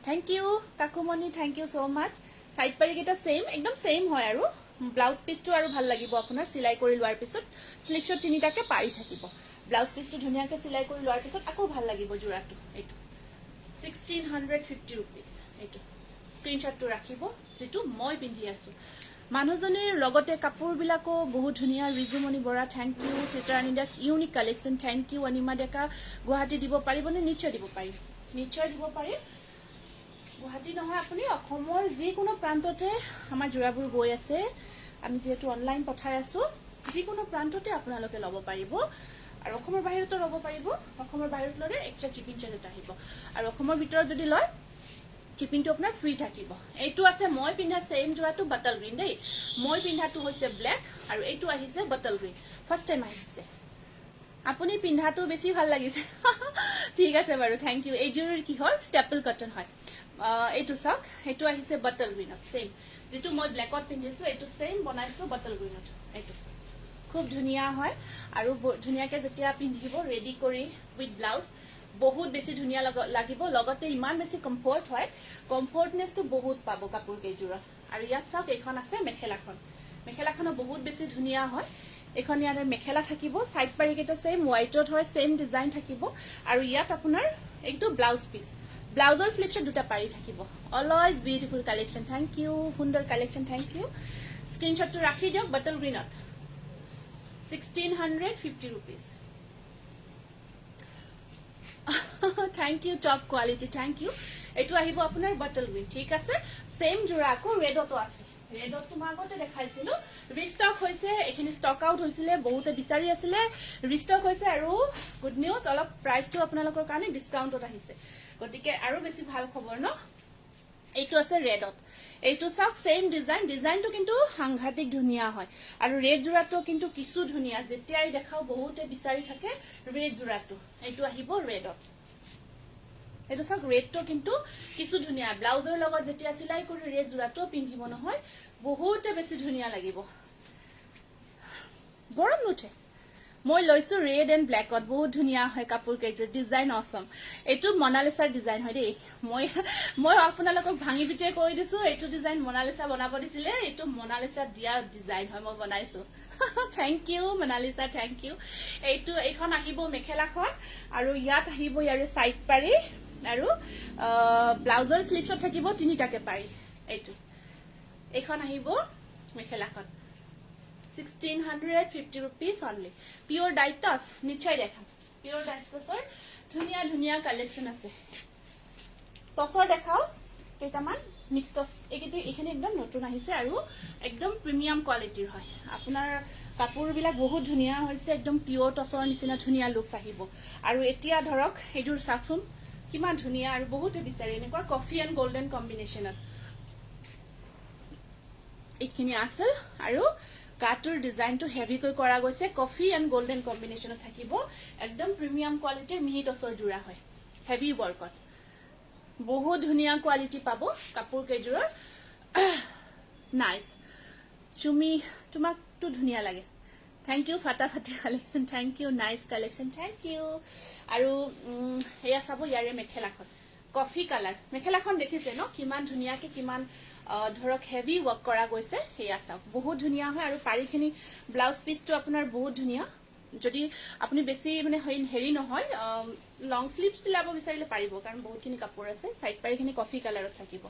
থ্যাংক ইউ কাকুমণি thank you so much side পাৰি কেইটা সেম একদম সেম হয় আৰু ব্লাউজ পিসটো আৰু ভাল লাগিব আপোনাৰ সিলাই কৰি লোৱাৰ পিছত স্লিপশট তিনিটাকে পাৰি থাকিব ব্লাউজ পিসটো ধুনিয়াকে সিলাই কৰি লোৱাৰ পিছত আকৌ ভাল লাগিব জোৰাটো এইটো 1650 rupees এইটো স্ক্ৰিনশটটো ৰাখিব যেটো মই পিন্ধি আছো মানুহজনীৰ লগতে কাপোৰবিলাকো বহুত ধুনিয়া Rijumoni Bora thank you Chitrani Das unique collection thank you Anima Deka Guwahati দিব পাৰিবনে নিশ্চয় দিব পাৰি গুৱাহাটী নহয় আপুনি অসমৰ যিকোনো প্ৰান্ততে আমাৰ জোৰাবোৰ গৈ আছে আমি যেহেতু অনলাইন পঠাই আছো যিকোনো প্ৰান্ততে আপোনালোকে ল'ব পাৰিব আৰু অসমৰ বাহিৰতো ল'ব পাৰিব অসমৰ বাহিৰত ললে এক্সট্ৰা শিপিং চাৰ্জ আহিব আৰু অসমৰ ভিতৰত যদি লয় শিপিংটো আপোনাৰ ফ্ৰী থাকিব এইটো আছে মই পিন্ধা সেম জোৰাটো বটল গ্ৰীন দেই মই পিন্ধাটো হৈছে ব্ল্যাক আৰু এইটো আহিছে বটল গ্ৰীন ফাৰ্স্ট টাইম আহিছে আপুনি পিন্ধাটো বেছি ভাল লাগিছে ঠিক আছে বাৰু থ্যাংক ইউ এই জোৰৰ কি হয় ষ্টেপল কটন হয় এইটো চাওক এইটো আহিছে বটল গ্ৰীনত সেম যেটো মই ব্ল্যাকত পিন্ধিছো এইটো সেম বনাইছো বটল গ্ৰীনত এইটো খুব ধুনিয়া হয় আৰু ধুনিয়াকে যেতিয়া পিন্ধিব ৰেডি কৰি উইথ ব্লাউজ বহুত বেছি ধুনিয়া লাগিব লগতে ইমান বেছি কমফৰ্ট হয় কমফৰ্টনেসটো বহুত পাব কাপোৰ কেইজোৰত আৰু ইয়াত চাওক এখন আছে মেখেলাখনো বহুত বেছি ধুনিয়া হয় এখন ইয়াৰে মেখেলা থাকিব সাইড পাৰি কেইটা সেম হোৱাইটত হয় সেম ডিজাইন থাকিব আৰু ইয়াত আপোনাৰ একটো ব্লাউজ পিস ব্লাউজৰ স্লিপশট দুটা পাৰি থাকিব always beautiful collection thank you সুন্দৰ কালেকশন থ্যাংক ইউ স্ক্ৰিনশটটো ৰাখি দিয়ক বটল গ্ৰীনত 1650 rupees thank you top quality thank you এটো আহিব আপোনাৰ বটল গ্ৰীন ঠিক আছে সেম জোৰা আকৌ ৰেডতো আছে ৰেডত মই আগতে দেখাইছিলো ৰিষ্টক হৈছে এখিনি ষ্টক আউট হৈছিলে বহুতে বিচাৰি আছিলে ৰিষ্টক হৈছে আৰু গুড নিউজ অলপ প্ৰাইসটো আপোনালোকৰ কাৰণে ডিসকাউন্টত আহিছে গতিকে আৰু বেছি ভাল খবৰ ন এইটো আছে ৰেডত এইটো চাওক সেম ডিজাইনটো কিন্তু সাংঘাতিক ধুনিয়া হয় আৰু ৰেড জোৰাটো কিন্তু কিছু ধুনিয়া যেতিয়াই দেখাও বহুতে বিচাৰি থাকে ৰেড জোৰাটো এইটো আহিব ৰেডত এইটো চাওক ৰেডটো কিন্তু কিছু ধুনিয়া ব্লাউজৰ লগত যেতিয়া সিলাই কৰি ৰেড জোৰাটো পিন্ধিব নহয় বহুতে বেছি ধুনিয়া লাগিব গৰম নুঠে মই লৈছো ৰেড এণ্ড ব্লেকত বহুত ধুনীয়া হয় কাপোৰ কেইযোৰ ডিজাইন অসম এইটো মনালিছাৰ ডিজাইন হয় দেই মই আপোনালোকক ভাঙি পিটাই কৈ দিছো এইটো ডিজাইন মনালিছা বনাব দিছিলে এইটো মনালিছা দিয়া ডিজাইন হয় মই বনাইছো thank you Monalisa thank you এইখন আহিব মেখেলাখন আৰু ইয়াত আহিব ইয়াৰে সাইড পাৰি আৰু ব্লাউজৰ স্লিভছত থাকিব তিনিটাকে পাৰি এইখন আহিব মেখেলাখন 1650 rupees only. Pure dyed toss. নিশ্চয় দেখাম পিওর ডাইট টসৰ ধুনিয়া ধুনিয়া কালেকশন আছে টসৰ দেখাও কেইটামান মিক্স টস এখানে একদম নতুন আহিছে আৰু একদম প্ৰিমিয়াম কোৱালিটিৰ হয় আপোনাৰ কাপোৰবিলাক বহুত ধুনিয়া হৈছে একদম পিওৰ টসৰ নিচিনা ধুনিয়া লুকস আহিব আৰু এতিয়া ধৰক এইটোৰ চাকচোন কিমান ধুনিয়া আৰু বহুতে বিচাৰে এনেকুৱা কফি এণ্ড গোল্ডেন কম্বিনেশনত এইখিনি আছে আৰু কাটৰ ডিজাইনটো হেভিকৈ কৰা গৈছে কফি এণ্ড গোল্ডেন কম্বিনেশনত থাকিব একদম প্ৰিমিয়াম কোৱালিটিৰ মিহি টসৰ জোৰা হয় হেভি ওয়াৰ্কত বহুত ধুনিয়া কোৱালিটি পাব কাপোৰ কেইজোৰৰ নাইস চুমি তোমাকটো ধুনিয়া লাগে থ্যাংক ইউ ফাটাফাটি collection thank you nice collection thank you আৰু এয়া চাব ইয়াৰে মেখেলাখন কফি কালাৰ মেখেলাখন দেখিছে ন কিমান ধুনিয়াকে কিমান ধৰক হেভি ওয়াৰ্ক কৰা গৈছে হেয়া চাওক বহুত ধুনিয়া হয় আৰু পাৰিখিনি ব্লাউজ পিসটো আপোনাৰ বহুত ধুনিয়া যদি আপুনি বেছি মানে হেৰি নহয় লং স্লিভ চিলাব বিচাৰিলে পাৰিব কাৰণ বহুতখিনি কাপোৰ আছে সাইড পাৰিখিনি কফি কালাৰত থাকিব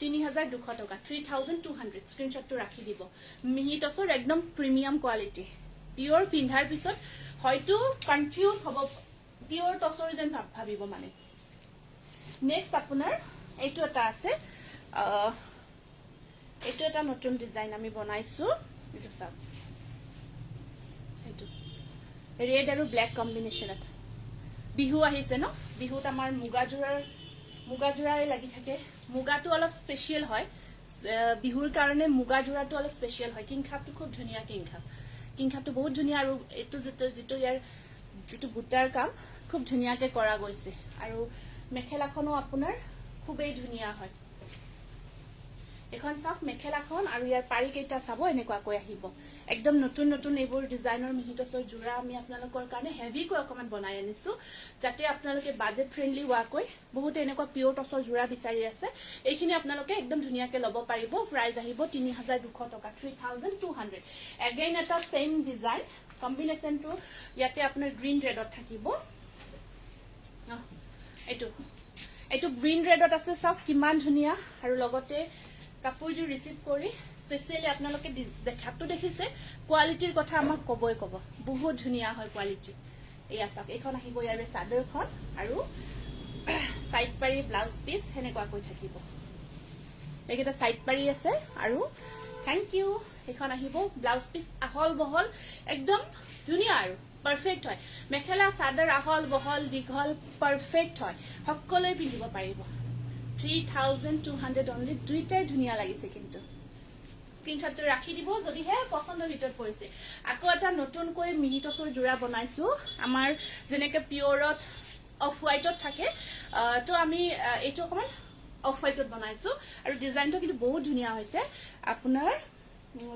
3200 টকা 3200 স্ক্ৰিনশ্বটটো ৰাখি দিব মিহি টসৰ একদম প্ৰিমিয়াম কোৱালিটি পিওৰ পিন্ধাৰ পিছত হয়তো কনফিউজ হ'ব পিওৰ টসৰ যেন ভাবিব মানে নেক্সট আপোনাৰ এইটো এটা আছে এইটো এটা নতুন ডিজাইন আমি বনাইছো এইটো চাওক এইটো ৰেড আৰু ব্ল্যাক কম্বিনেশনত বিহু আহিছে ন বিহুত আমাৰ মুগা জোৰাৰে লাগি থাকে মুগাটো অলপ স্পেশাল হয় বিহুৰ কাৰণে মুগা জোৰাটো অলপ স্পেশাল হয় কিংখাপটো খুব ধুনিয়া কিংখাপটো বহুত ধুনিয়া আৰু এইটো যেটো ইয়াৰ যেটো বুটাৰ কাম খুব ধুনিয়াকে কৰা গৈছে আৰু মেখেলাখনো আপোনাৰ খুবেই ধুনিয়া হয় এখন সাফ মেখেলাখন আৰু ইয়াৰ পাৰি কেইটা চাব এনেকুৱাকৈ আহিব একদম নতুন নতুন এইবোৰ ডিজাইনৰ মিহিটসৰ জোৰা আমি আপোনালোকৰ কাৰণে হেভি কৈ অকমান বনাই আনিছো যাতে আপোনালোকে বাজেট ফ্ৰেন্ডলি হোৱাকৈ বহুত এনেকুৱা পিওৰ টসৰ জোৰা বিচাৰি আছে এইখিনি আপোনালোকে একদম ধুনিয়াকে ল'ব পাৰিব প্ৰাইস আহিব 3200 টকা 3200 এগেইন এটা সেম ডিজাইন কম্বিনেশনটো ইয়াতে আপোনাৰ গ্ৰীন ৰেডত থাকিব এইটো গ্ৰীন ৰেডত আছে সব কিমান ধুনিয়া আৰু লগতে কাপোৰজোৰ ৰিসিভ কৰি স্পেশালি আপোনালোকে দেখাটো দেখিছে কোৱালিটিৰ কথা আমাক কবই কব বহুত ধুনিয়া হয় কোৱালিটি এয়া চাওক এইখন আহিব ইয়াৰে চাদৰখন আৰু সাইড পাৰি ব্লাউজ পিস হেনেকুৱাকৈ থাকিব এইকেইটা সাইড পাৰি আছে আৰু থ্যাংক ইউ এইখন আহিব ব্লাউজ পিস আহল বহল একদম ধুনিয়া আৰু পাৰফেক্ট হয় মেখেলা চাদৰ আহল বহল দীঘল পাৰফেক্ট হয় সকলোৱে পিন্ধিব পাৰিব 3200 only দুইটাই ধুনিয়া লাগিছে কিন্তু স্ক্ৰিনশটটো ৰাখি দিব যদি হে পছন্দৰ ভিতৰত পৰিছে আকৌ এটা নতুনকৈ মিহি টসৰ জোৰা বনাইছো আমাৰ যেনেকে পিওৰত অফ হোৱাইটত থাকে তো আমি এইটো অকমান অফ হোৱাইটত বনাইছো আৰু ডিজাইনটো কিন্তু বহুত ধুনিয়া হৈছে আপোনাৰ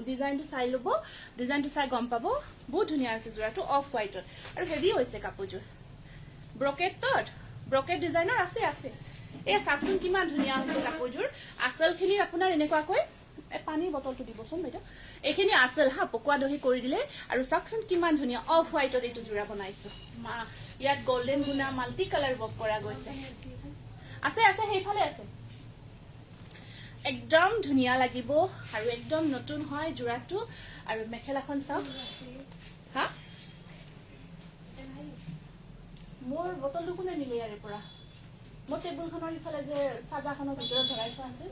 ডিজাইনটো চাই লব ডিজাইনটো চাই গম পাব বহুত ধুনিয়া আছে জোৰাটো অফ হোৱাইটত আৰু হেভি হৈছে কাপোৰজোৰ ব্ৰকেট ডিজাইনৰ আছে এই সাকচোন কিমান ধুনিয়া হৈছে কাপোৰজোৰ আসলখিনি আপোনাৰ এনেকুৱাকৈ পানীৰ বটলটো দিবচোন বাইদেউ এইখিনি আসল হা পকোৱা দহি কৰি দিলে আৰু সাকচোন কিমান ধুনিয়া অফ হোৱাইটত এইটো জোৰা বনাইছো মা ইয়াত গোল্ডেন গুনা মাল্টি কালাৰ বক কৰা গৈছে আছে সেইফালে আছে একদম ধুনিয়া লাগিব আৰু একদম নতুন হয় জোৰাটো আৰু মেখেলাখন চাওক হা মোৰ বটলটো কোনে নিলে ইয়াৰে পৰা মোৰ টেবুলখনৰ ইফালে যে সাজাখনৰ ভিতৰত ধৰাই থোৱা আছে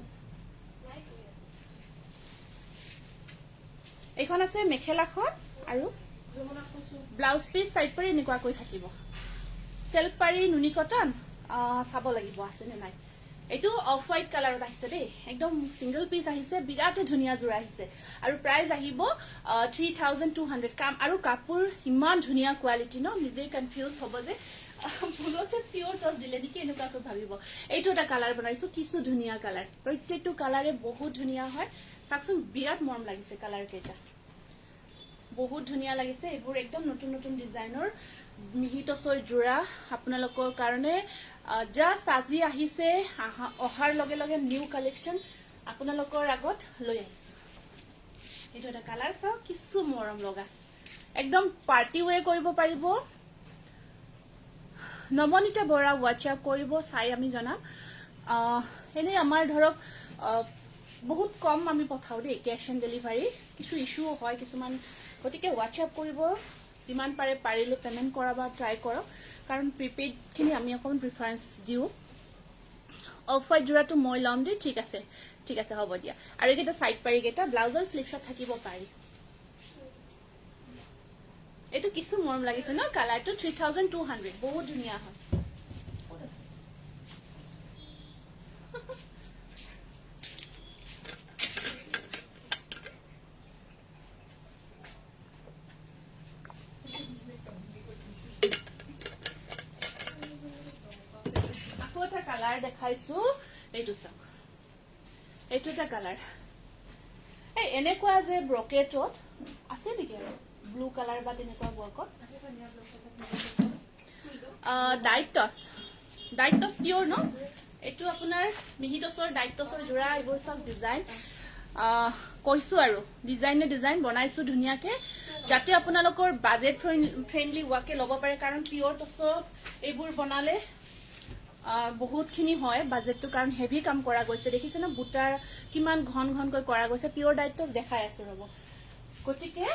এইখন আছে মেখেলাখন আৰু ব্লাউজ পিস সাইড পাৰি এনেকুৱাকৈ থাকিব সেলফ পাৰি নুনি কটন চাব লাগিব আছে নে নাই এইটো অফ হোৱাইট কালাৰত আহিছে দেই একদম সিঙ্গল পিস আহিছে বিৰাট ধুনিয়া জোৰা আহিছে আৰু প্ৰাইস আহিব 3200 কাম আৰু কাপোৰ ইমান ধুনিয়া কোৱালিটি ন নিজে কনফিউজ হ'ব যে ভুলতে পিওৰ টস দিলে নেকি এনেকুৱাকৈ ভাবিব এইটো এটা কালাৰ বনাইছো কিছু ধুনিয়া কালাৰ প্ৰত্যেকটো কালাৰে বহুত ধুনিয়া হয় চাকচোন বিৰাট মৰম লাগিছে কালাৰ কেইটা বহুত ধুনীয়া লাগিছে এইবোৰ একদম নতুন নতুন ডিজাইনৰ মিহি টচৰ জোৰা আপোনালোকৰ কাৰণে জাষ্ট আজি আহিছে অহাৰ লগে লগে নিউ কালেকশ্যন আপোনালোকৰ আগত লৈ আহিছো এইটো এটা কালাৰ চাওক কিছু মৰম লগা একদম পাৰ্টি ৱেৰ কৰিব পাৰিব নমনিতা বৰা হোৱাটছআপ কৰিব চাই আমি জনাম এনে আমাৰ ধৰক বহুত কম আমি পঠাও দেই কেশ অন ডেলিভাৰী কিছু ইস্যুও হয় কিছুমান গতিকে হোৱাটছআপ কৰিব যিমান পাৰে পাৰিলে পেমেণ্ট কৰাবা ট্ৰাই কৰক কাৰণ প্ৰিপেইডখিনি আমি অকণমান প্ৰিফাৰেঞ্চ দিওঁ অফ হোৱাইট জোৰাটো মই ল'ম দেই ঠিক আছে হ'ব দিয়া আৰু এইকেইটা চাইড পাৰিকেইটা ব্লাউজৰ শ্লিভছত থাকিব পাৰি এইটো কিছু মৰম লাগিছে ন কালাৰটো 3200 বহুত ধুনীয়া হয় আকৌ এটা কালাৰ দেখাইছো এইটো চাওক এইটো এটা কালাৰ এই এনেকুৱা যে ব্ৰকেটত আছে নেকি আৰু ব্লু কালাৰ বা তেনেকুৱা ৱৰ্কত ডাইট টচ পিয়ৰ ন এইটো আপোনাৰ মিহি টচৰ ডাইট টচৰ জোৰা এইবোৰ চাওক ডিজাইন কৈছো আৰু ডিজাইন বনাইছো ধুনীয়াকে যাতে আপোনালোকৰ বাজেট ফ্ৰেণ্ডলি হোৱাকে ল'ব পাৰে কাৰণ পিয়ৰ টচৰ এইবোৰ বনালে বহুতখিনি হয় বাজেটটো কাৰণ হেভি কাম কৰা গৈছে দেখিছে না বুটাৰ কিমান ঘনকৈ কৰা গৈছে পিয়ৰ ডাইট টচ দেখাই আছো ৰ'ব গতিকে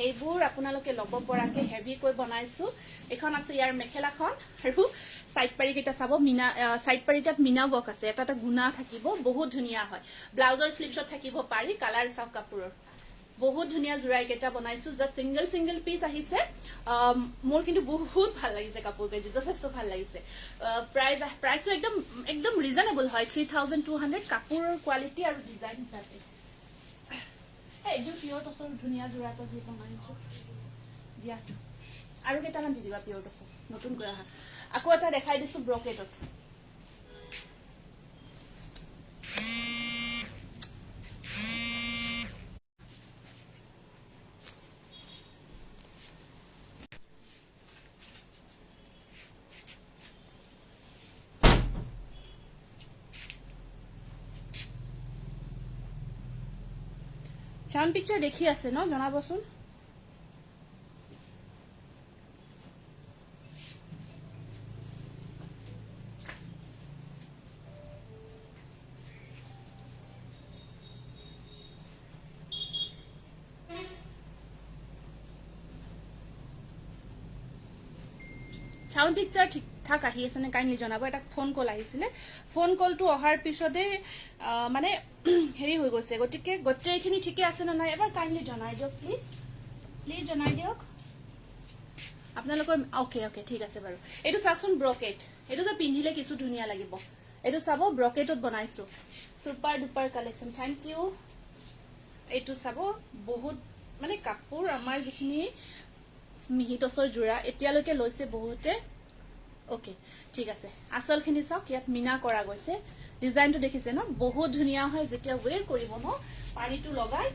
এইবোৰ আপোনালোকে ল'ব পৰাকে হেভিকৈ বনাইছো এখন আছে ইয়াৰ মেখেলাখন আৰু সাইড পাৰি কেইটা চাব মিনা সাইড পাৰিটাত মিনা ৱৰ্ক আছে এটা গুণা থাকিব বহুত ধুনীয়া হয় ব্লাউজৰ স্লিভছত থাকিব পাৰি কালাৰ চাওক কাপোৰৰ বহুত ধুনীয়া জোৰাই কেইটা বনাইছো জাস্ট সিঙ্গল পিস আহিছে মোৰ কিন্তু বহুত ভাল লাগিছে কাপোৰ কেইটা যথেষ্ট ভাল লাগিছে প্ৰাইসটো একদম ৰিজনেবল হয় 3200 কাপোৰৰ কোৱালিটি আৰু ডিজাইন হিচাপে এইটো পিয়ৰ টচৰ ধুনীয়া জোৰা এটা যি বনাইছো দিয়া আৰু কেইটামান দি দিবা পিয়ৰ টচৰ নতুনকৈ অহা আকৌ এটা দেখাই দিছো ব্ৰকেটত চাউণ্ড পিকচাৰ দেখি আছে ন জনাবচোন সাউন্ড পিকচাৰ ঠিক ঠাক আহি আছে নে কাইন্ডলি জনাব এটা ফোন কল আহিছিলে ফোন কলটো অহাৰ পিছতে মানে হেৰি হৈ গৈছে গতিকে গোটেইখিনি ঠিকে আছে না নাই এবাৰ কাইন্ডলি জনাই দিয়ক প্লিজ জনাই দিয়ক আপোনালোকৰ ওকে ঠিক আছে বাৰু এইটো চাকচোন ব্ৰকেট এইটো যে পিন্ধিলে কিছু ধুনীয়া লাগিব এইটো চাব ব্ৰকেটত বনাইছো super duper collection thank you এইটো চাব বহুত মানে কাপোৰ আমাৰ যিখিনি মিহি টচৰ জোৰা এতিয়ালৈকে লৈছে বহুতে ওকে ঠিক আছে আসলখিনি চাওক ইয়াত মিনা কৰা গৈছে ডিজাইনটো দেখিছে ন বহুত ধুনীয়া হয় যেতিয়া ওয়েৰ কৰিব ন পানীটো লগাই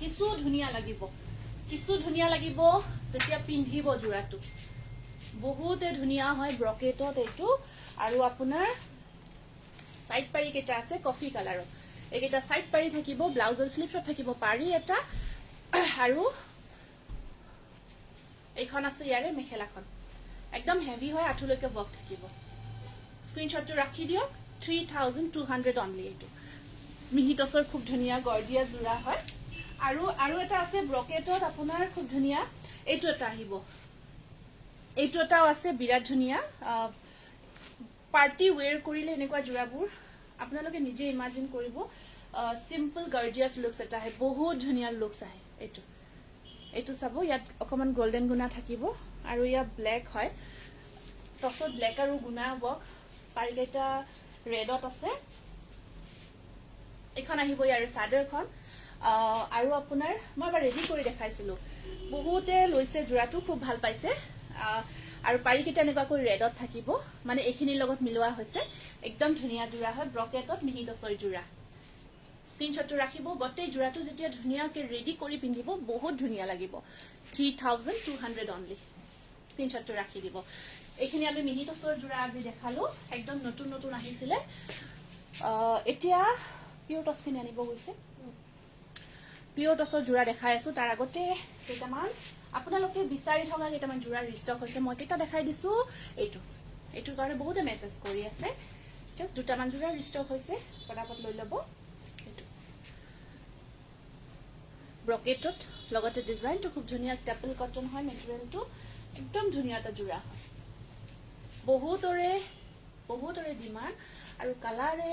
কিছু ধুনীয়া লাগিব যেতিয়া পিন্ধিব জোৰাটো বহুতে ধুনীয়া হয় ব্ৰকেটত এইটো আৰু আপোনাৰ সাইড পাৰি কেইটা আছে কফি কালাৰৰ এইকেইটা সাইড পাৰি থাকিব ব্লাউজৰ স্লিভছত থাকিব পাৰি এটা আৰু এইখন আছে ইয়াৰে মেখেলাখন একদম হেভি হয় আঠুলৈকে ৱৰ্ক থাকিব স্ক্ৰিনশ্বটটো ৰাখি দিয়ক 3200 অনলি এইটো মিহি টচৰ খুব ধুনীয়া গৰ্জিয়া জোৰা হয় আৰু এটা আছে ব্ৰকেটত আপোনাৰ খুব ধুনীয়া এইটো এটা আহিব এইটো এটাও আছে বিৰাট ধুনীয়া পাৰ্টি ওয়েৰ কৰিলে এনেকুৱা জোৰাবোৰ আপোনালোকে নিজে ইমাজিন কৰিব সিম্পল গৰ্জিয়াছ লুকস এটা আহে বহুত ধুনীয়া লুকস আহে এইটো চাব ইয়াত অকমান গোল্ডেন গুণা থাকিব আৰু ইয়া ব্লেক হয় টচত ব্লেক আৰু গুণা ৱৰ্ক পাৰিকেইটা ৰেডত আছে এখন আহিব ইয়াৰ চাদৰখন আৰু আপোনাৰ মই এবাৰ ৰেডি কৰি দেখাইছিলো বহুতে লৈছে জোৰাটো খুব ভাল পাইছে আৰু পাৰিকেইটা এনেকুৱাকৈ ৰেডত থাকিব মানে এইখিনিৰ লগত মিলোৱা হৈছে একদম ধুনীয়া জোৰা হয় ব্ৰকেটত মিহি টচৰ জোৰা স্ক্ৰীনশ্বটটো ৰাখিব গোটেই জোৰাটো যেতিয়া ধুনীয়াকৈ ৰেডি কৰি পিন্ধিব বহুত ধুনীয়া লাগিব 3200 অনলি স্ক্ৰীনশ্বটটো ৰাখি দিব এইখিনি আমি মিহি টচৰ জোৰা আজি দেখালো একদম নতুন নতুন আহিছিলে এতিয়া পিওৰ টচখিনি আনিব গৈছে পিওৰ টচৰ জোৰা দেখাই আছো তাৰ আগতে কেইটামান আপোনালোকে বিচাৰি থকা কেইটামান জোৰা ৰিষ্টক হৈছে মই কেইটা দেখাই দিছো এইটোৰ কাৰণে বহুতে মেছেজ কৰি আছে জাষ্ট দুটামান জোৰা ৰিষ্টক হৈছে পটাপট লৈ ল'ব এইটো ব্ৰকেটত লগতে ডিজাইনটো খুব ধুনীয়া ষ্টেপল কটন হয় মেটেৰিয়েলটো একদম ধুনীয়া এটা জোৰা হয় বহুতৰে ডিমাণ্ড আৰু কালাৰে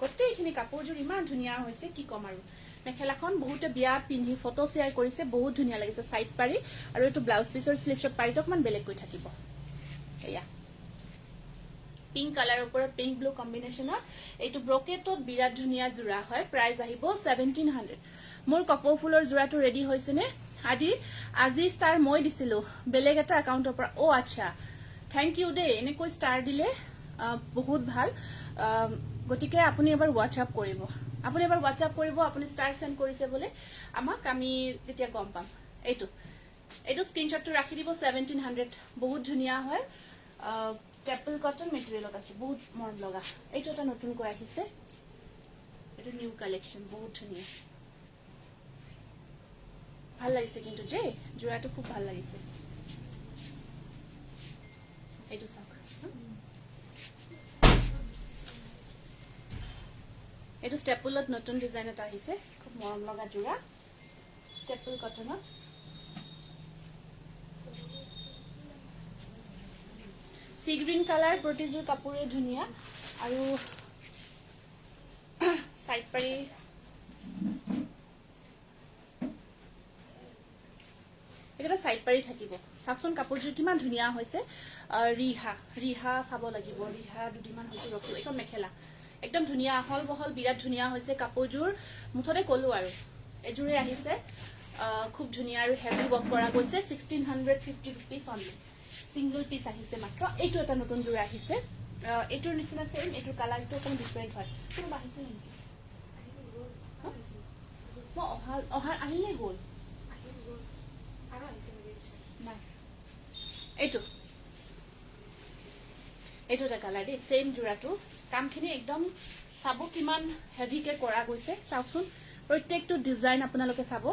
গোটেইখিনি কাপোৰযোৰ ইমান ধুনীয়া হৈছে কি ক'ম আৰু মেখেলাখন বহুতে বিয়াত পিন্ধি ফটো শ্বেয়াৰ কৰিছে বহুত ধুনীয়া লাগিছে সাইড পাৰি আৰু এইটো ব্লাউজ পিছৰ স্লিভছত পাৰিটো অকমান বেলেগকৈ থাকিব এয়া পিংক কালাৰৰ ওপৰত পিংক ব্লু কম্বিনেশ্যনত এইটো ব্ৰকেটত বিৰাট ধুনীয়া জোৰা হয় প্ৰাইস আহিব 1700 মোৰ কপৌ ফুলৰ জোৰাটো ৰেডি হৈছেনে আজি ষ্টাৰ মই দিছিলো বেলেগ এটা একাউণ্টৰ পৰা আচ্ছা থ্যাংক ইউ দে এনেকৈ ষ্টাৰ দিলে বহুত ভাল গতিকে আপুনি এবাৰ হোৱাটছআপ কৰিব আপুনি ষ্টাৰ সেন্ড কৰিছে বলে আমাক আমি তেতিয়া গম পাম এইটো স্ক্ৰীনশ্বটটো ৰাখি দিব 1700 বহুত ধুনীয়া হয় টেপল কটন মেটেৰিয়েলত আছে বহুত মৰম লগা এইটো এটা নতুনকৈ আহিছে এইটো নিউ কালেকশ্যন বহুত ধুনীয়া ভাল লাগিছে কিন্তু যে জোৰাটো খুব ভাল লাগিছে এইটো চাওক এইটো ষ্টেপলত নতুন ডিজাইন এটা আহিছে খুব মৰম লগা জোৰা ষ্টেপল কটনত সি গ্ৰীণ কালাৰ প্ৰতিযোৰ কাপোৰে ধুনীয়া আৰু সাইড পাৰি এটা সাইড পাৰি থাকিব চাকচোন কাপোৰযোৰ কিমান ধুনীয়া হৈছে ৰিহা চাব লাগিব ৰিহা দুদিমান হয়তো ৰখিব এখন মেখেলা একদম ধুনীয়া আহল বহল বিৰাট ধুনীয়া হৈছে কাপোৰযোৰ মুঠতে কলো আৰু এজোৰে আহিছে খুব ধুনীয়া আৰু হেভি ৱৰ্ক কৰা গৈছে 1650 रुपीस অনলি সিঙ্গল পিস আহিছে মাত্ৰ এইটো এটা নতুন জোৰা আহিছে এইটোৰ নিচিনা সেম এইটোৰ কালাৰটো অকণ ডিফাৰেণ্ট হয় কোনো আহিছে নেকি মই অহাৰ আহিলে গ'ল এইটো এটা কালাৰ দেই সেম জোৰাটো কামখিনি একদম চাব কিমান হেভিকে কৰা গৈছে চাওকচোন প্ৰত্যেকটো ডিজাইন আপোনালোকে চাব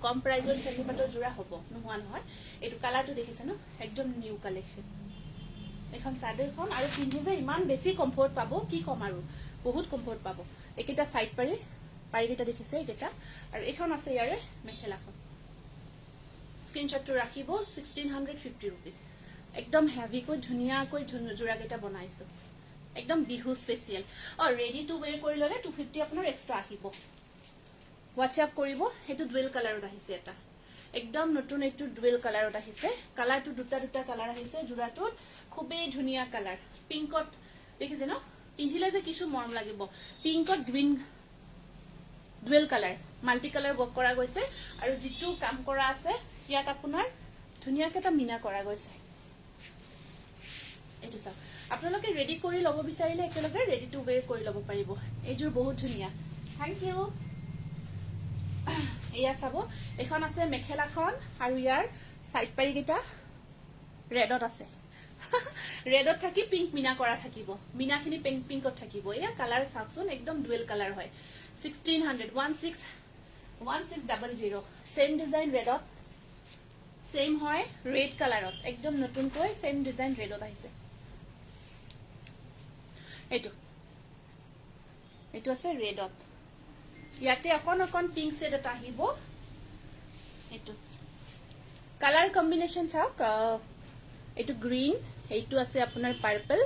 কম প্ৰাইজৰ চেমিপাটৰ জোৰা হ'ব নোহোৱা নহয় এইটো কালাৰটো দেখিছে ন একদম নিউ কালেকশ্যন এখন চাদৰখন আৰু পিন্ধিলে ইমান বেছি কমফৰ্ট পাব কি কম আৰু বহুত কমফৰ্ট পাব এইকেইটা সাইড পাৰিকেইটা দেখিছে এইকেইটা আৰু এখন আছে ইয়াৰে মেখেলাখন স্ক্ৰীনশ্বটটো ৰাখিব 1650 रुपीस একদম হেভিকৈ ধুনীয়াকৈ জোৰাকেইটা বনাইছো একদম Bihu special ready to wear কৰি ললে 250 আপোনাৰ এক্সট্ৰা আহিব হোৱাটছআপ কৰিব সেইটো ডুৱেল কালাৰত আহিছে এটা একদম নতুন এইটো ডুৱেল কালাৰত আহিছে কালাৰটো দুটা কালাৰ আহিছে জোৰাটোত খুবেই ধুনীয়া কালাৰ পিংকত দেখিছে ন পিন্ধিলে যে কিছু মৰম লাগিব পিংকত green dual colour multi colour work কৰা গৈছে আৰু যিটো কাম কৰা আছে ইয়াত আপোনাৰ ধুনীয়াকৈ এটা মিনা কৰা গৈছে এইটো চাওক আপোনালোকে ৰেডি কৰি ল'ব বিচাৰিলে একেলগে ৰেডি টু ওৱেৰ কৰি ল'ব পাৰিব এইযোৰ বহুত ধুনীয়া থ্যাংক ইউ এয়া চাব এখন আছে মেখেলাখন আৰু ইয়াৰ সাইড পাৰিকেইটা ৰেডত আছে ৰেডত থাকি পিংক মিনা কৰা থাকিব মিনাখিনি পিংকত থাকিব এয়া কালাৰ চাওকচোন একদম ডুৱেল কালাৰ হয় 1600 সেম ডিজাইন ৰেডত সেম হয় ৰেড কালাৰত একদম নতুনকৈ সেম ডিজাইন ৰেডত আহিছে এইটো আছে ৰেডত ইয়াতে অকণ পিংক শেড এটা আহিব এইটো কালাৰ কম্বিনেশ্যন চাওক এইটো গ্ৰীণ এইটো আছে আপোনাৰ পাৰ্পল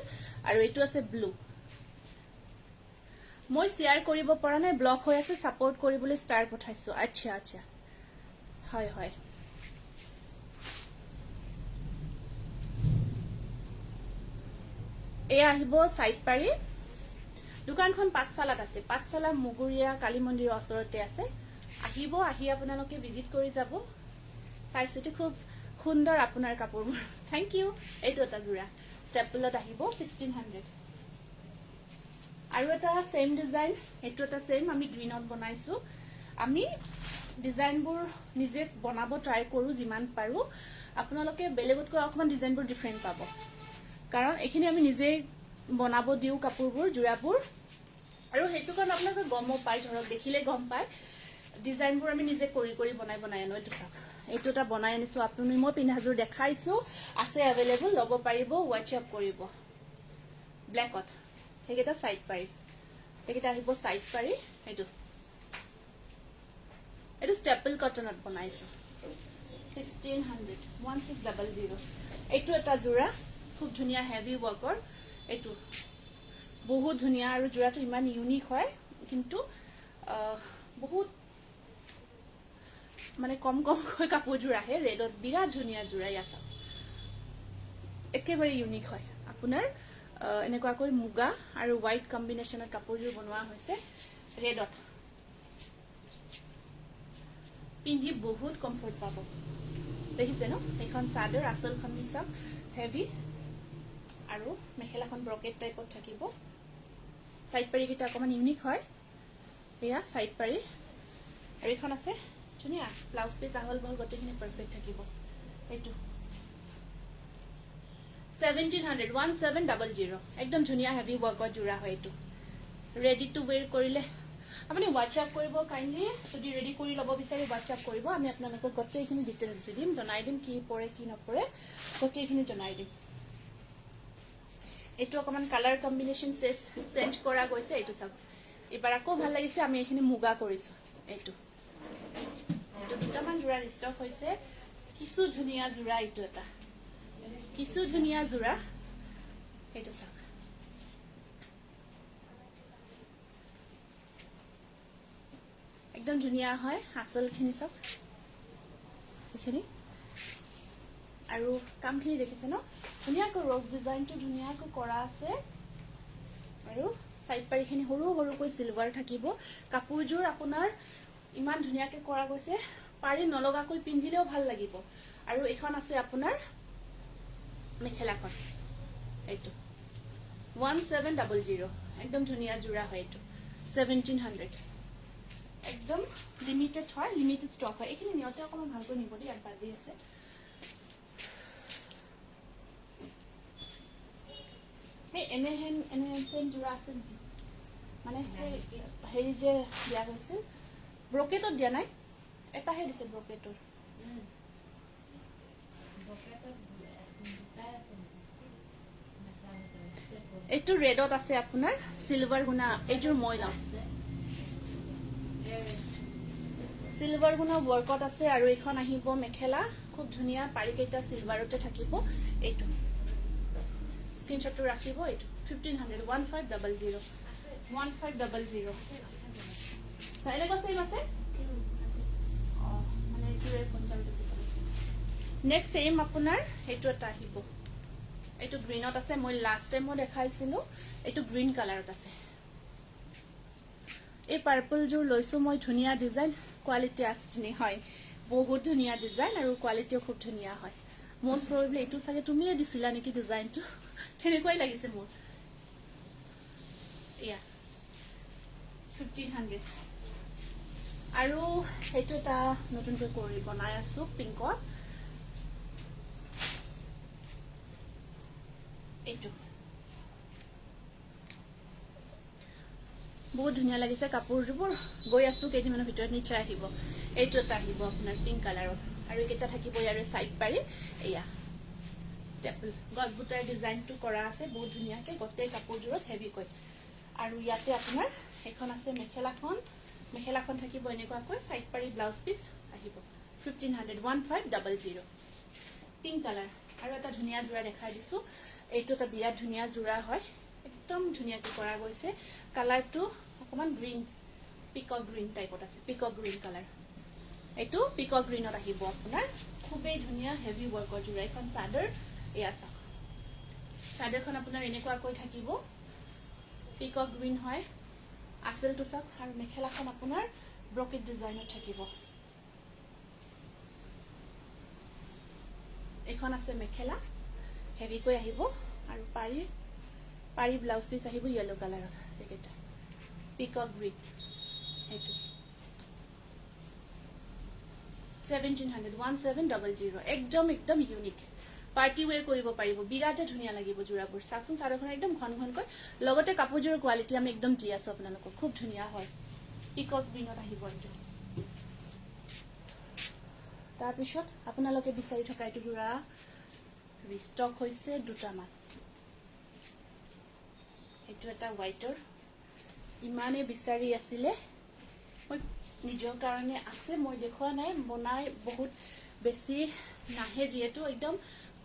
আৰু এইটো আছে ব্লু মই শ্বেয়াৰ কৰিব পৰা নাই ব্লক হৈ আছে সাপোৰ্ট কৰিবলৈ ষ্টাৰ পঠাইছো আচ্ছা হয় এয়া আহিব সাইড পাৰি দোকানখন পাঠশালাত আছে পাঠশালা মুগুৰিয়া কালী মন্দিৰৰ ওচৰতে আছে আহি আপোনালোকে ভিজিট কৰি যাব চাইছিতে খুব সুন্দৰ আপোনাৰ কাপোৰবোৰ থ্যাংক ইউ এইটো এটা জোৰা ষ্টেপলত আহিব 1600 আৰু এটা সেম ডিজাইন, এইটো এটা সেম আমি গ্ৰীনত বনাইছো। আমি ডিজাইনবোৰ নিজে বনাব ট্ৰাই কৰো যিমান পাৰো। আপোনালোকে বেলেগতকৈ অকমান ডিজাইনবোৰ ডিফাৰেণ্ট পাব, কাৰণ এইখিনি আমি নিজে বনাব দিওঁ কাপোৰবোৰ, জোৰাবোৰ। আৰু সেইটো কাৰণ আপোনালোকে গমো পায়, ধৰক দেখিলে গম পায় ডিজাইনবোৰ আমি নিজে কৰি কৰি বনাই বনাই আনো। এইটো চাওক, এইটো এটা বনাই আনিছো। আপুনি মই পিন্ধাযোৰ দেখাইছো, আছে এভেইলেবল, ল'ব পাৰিব, হোৱাটছএপ কৰিব। ব্লেকত সেইকেইটা সাইড পাৰি, এইকেইটা আহিব সাইড পাৰি। এইটো ষ্টেপল কটনত বনাইছো, 1600, 1600। এইটো এটা জোৰা, খুব ধুনীয়া হেভি ৱৰ্কৰ। এইটো বহুত ধুনীয়া, আৰু জোৰাটো ইমান ইউনিক হয়, কিন্তু বহুত মানে কম কমকৈ কাপোৰযোৰ আহে ৰেডত। বিৰাট ধুনীয়া জোৰা, আছে একেবাৰে ইউনিক হয়। আপোনাৰ এনেকুৱাকৈ মুগা আৰু হোৱাইট কম্বিনেশ্যনত কাপোৰযোৰ বনোৱা হৈছে ৰেডত। পিন্ধি বহুত কমফৰ্ট পাব। দেখিছে ন, এইখন চাদৰ, আঁচলখন চাওক হেভি, আৰু মেখেলাখন ব্ৰকেট টাইপত থাকিব। সাইড পাৰিকেইটা অকণমান ইউনিক হয়, এয়া সাইড পাৰি। আৰু এইখন আছে ধুনীয়া ব্লাউজ পিচ, আহল বহল গোটেইখিনি পাৰফেক্ট থাকিব। এইটো 1700, 1700, একদম ধুনীয়া হেভি ৱৰ্কত জোৰা হয়। এইটো ৰেডি টু ৱেৰ কৰিলে আপুনি হোৱাটছএপ কৰিব কাইণ্ডলি। যদি ৰেডি কৰি ল'ব বিচাৰি হোৱাটছএপ কৰিব, আমি আপোনালোকক গোটেইখিনি ডিটেইলছ দি দিম, জনাই দিম কি পৰে কি নপৰে, গোটেইখিনি জনাই দিম। এইটো অকণমান কালাৰ কম্বিনেশ্যন চেঞ্জ কৰা গৈছে। এইটো চাওক, এইবাৰ আকৌ ভাল লাগিছে, আমি এইখিনি মুগা কৰিছো। এইটো দুটামান জোৰা ষ্টক হৈছে, কিছু ধুনীয়া জোৰা। এইটো এটা কিছু ধুনীয়া জোৰা, এইটো চাওক। একদম ধুনীয়া হয়, আঁচলখিনি চাওক এইখিনি, আৰু কামখিনি দেখিছে ন, ধুনীয়াকৈ ৰ'জ ডিজাইনটো ধুনীয়াকৈ কৰা আছে। আৰু সাইড পাৰিখিনি সৰু সৰুকৈ চিলভাৰ থাকিব। কাপোৰযোৰ আপোনাৰ ইমান ধুনীয়াকৈ কৰা গৈছে, পাৰি নলগাকৈ পিন্ধিলেও ভাল লাগিব। আৰু এইখন আছে আপোনাৰ মেখেলাখন, এইটো 1700, একদম ধুনীয়া জোৰা হয়। এইটো 1700, একদম লিমিটেড হয়, লিমিটেড ষ্টক হয়। এইখিনি নিয়তে অকণমান ভালকৈ নিব দেই, ইয়াত বাজি আছে। সেই এনে চেম জোৰা আছে নেকি, মানে হেৰি যে দিয়া গৈছিল ব্ৰকেটত দিয়া নাই, এটাহে দিছে ব্ৰকেটৰ। এইটো ৰেডত আছে আপোনাৰ চিলভাৰ গুণা, এইযোৰ মই লম। চিলভাৰ গুণা ৱৰ্কত আছে, আৰু এইখন আহিব মেখেলা, খুব ধুনীয়া, পাৰিকেইটা চিলভাৰতে থাকিব। এইটো স্ক্ৰীনশ্বটটো ৰাখিব। এইটো 1500, 1500, 1500। এনেকুৱা চেম আছে, মানে এইটোৰে নেক্সট চেম আপোনাৰ এইটো এটা আহিব। এইটো গ্ৰীণত আছে, মই লাষ্ট টাইম মই দেখাইছিলো, এইটো গ্ৰীণ কালাৰত আছে। এই পাৰ্পলযোৰ লৈছো মই, ধুনীয়া ডিজাইন, কোৱালিটি আষ্টিনি হয়, বহুত ধুনীয়া ডিজাইন, আৰু কোৱালিটিও খুব ধুনীয়া হয়। মষ্ট প্ৰবেবলি এইটো চাগে তুমিয়ে দিছিলা নেকি ডিজাইনটো, তেনেকুৱাই লাগিছে মোৰ। এয়া 1500। আৰু সেইটো এটা নতুনকৈ কৰি বনাই আছো পিংকত। এইটো বহুত ধুনীয়া লাগিছে কাপোৰবোৰ, গৈ আছো কেইদিনমানৰ ভিতৰত নিশ্চয় আহিব। এইটো এটা আহিব আপোনাৰ পিংক কালাৰত, আৰু এইকেইটা থাকিব ইয়াৰে সাইড পাৰি। এয়া ষ্টেপল গছবুটাৰ ডিজাইনটো কৰা আছে বহুত ধুনীয়াকৈ গোটেই কাপোৰযোৰত হেভিকৈ। আৰু ইয়াতে আপোনাৰ এখন আছে মেখেলাখন, মেখেলাখন থাকিব এনেকুৱাকৈ, সাইড পাৰি ব্লাউজ পিচ আহিব 1500, 1500, পিংক কালাৰ। আৰু এটা ধুনীয়া জোৰা দেখাই দিছো, এইটো এটা বিৰাট ধুনীয়া জোৰা হয়, একদম ধুনীয়াকৈ কৰা গৈছে। কালাৰটো অকণমান গ্ৰীণ, পিকক গ্ৰীণ টাইপত আছে, পিকক গ্ৰীণ কালাৰ। এইটো পিকক গ্ৰীণত আহিব আপোনাৰ, খুবেই ধুনীয়া হেভি ৱৰ্কৰ জোৰা। এখন চাদৰ, এয়া চাওক, চাদৰখন আপোনাৰ এনেকুৱাকৈ থাকিব, পিকক গ্ৰীণ হয়, আঁচলটো চাওক। আৰু মেখেলাখন আপোনাৰ ব্ৰকেট ডিজাইনত থাকিব। এইখন আছে মেখেলা, হেভিকৈ আহিব, আৰু পাৰি ব্লাউজ পিচ আহিব য়েলো কালাৰত। এইকেইটা পিকক গ্ৰীণ এইটো 1700 1700 একদম একদম ইউনিক পাৰ্টি ৱেৰ কৰিব পাৰিব বিৰাটে ধুনীয়া লাগিব জোৰাবোৰ চাকচোন চাদৰখন একদম ঘন ঘনকৈ লগতে কাপোৰযোৰৰ কোৱালিটি আমি একদম দি আছো আপোনালোকক খুব ধুনীয়া হয় পিকক গ্ৰীণত আহিব এইটো তাৰপিছত আপোনালোকে বিচাৰি থকা এইটো জোৰা ৰিষ্টক হৈছে দুটামান এইটো এটা হোৱাইটৰ ইমানে বিচাৰি আছিলে মই নিজৰ কাৰণে আছে মই দেখুৱা নাই বনাই বহুত বেছি নাহে যিহেতু একদম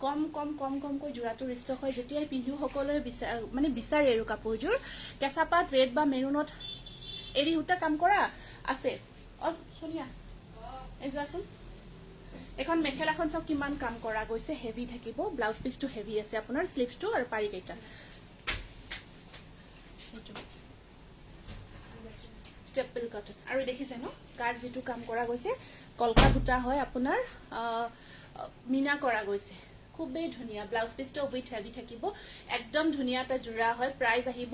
কম কম কম কমকৈ জোৰাটো ৰিষ্টক হয় যেতিয়াই পিন্ধু সকলোৱে মানে বিচাৰে আৰু কাপোৰযোৰ কেঁচা পাত ৰেড বা মেৰুনত এৰি উটা কাম কৰা আছে সোনিয়া এই যোৱাচোন এখন মেখেলাখন চাওক কিমান কাম কৰা গৈছে হেভি থাকিব ব্লাউজ পিচটো হেভি আছে আপোনাৰ স্লিভছটো আৰু পাৰি কেইটা স্টেপল কটন আৰু দেখিছে ন কাৰ যিটো কাম কৰা গৈছে কলকা বুটা হয় আপোনাৰ মিনা কৰা গৈছে খুবেই ধুনীয়া ব্লাউজ পিচটো উইথ হেভি থাকিব একদম ধুনীয়া এটা জোৰা হয় প্ৰাইস আহিব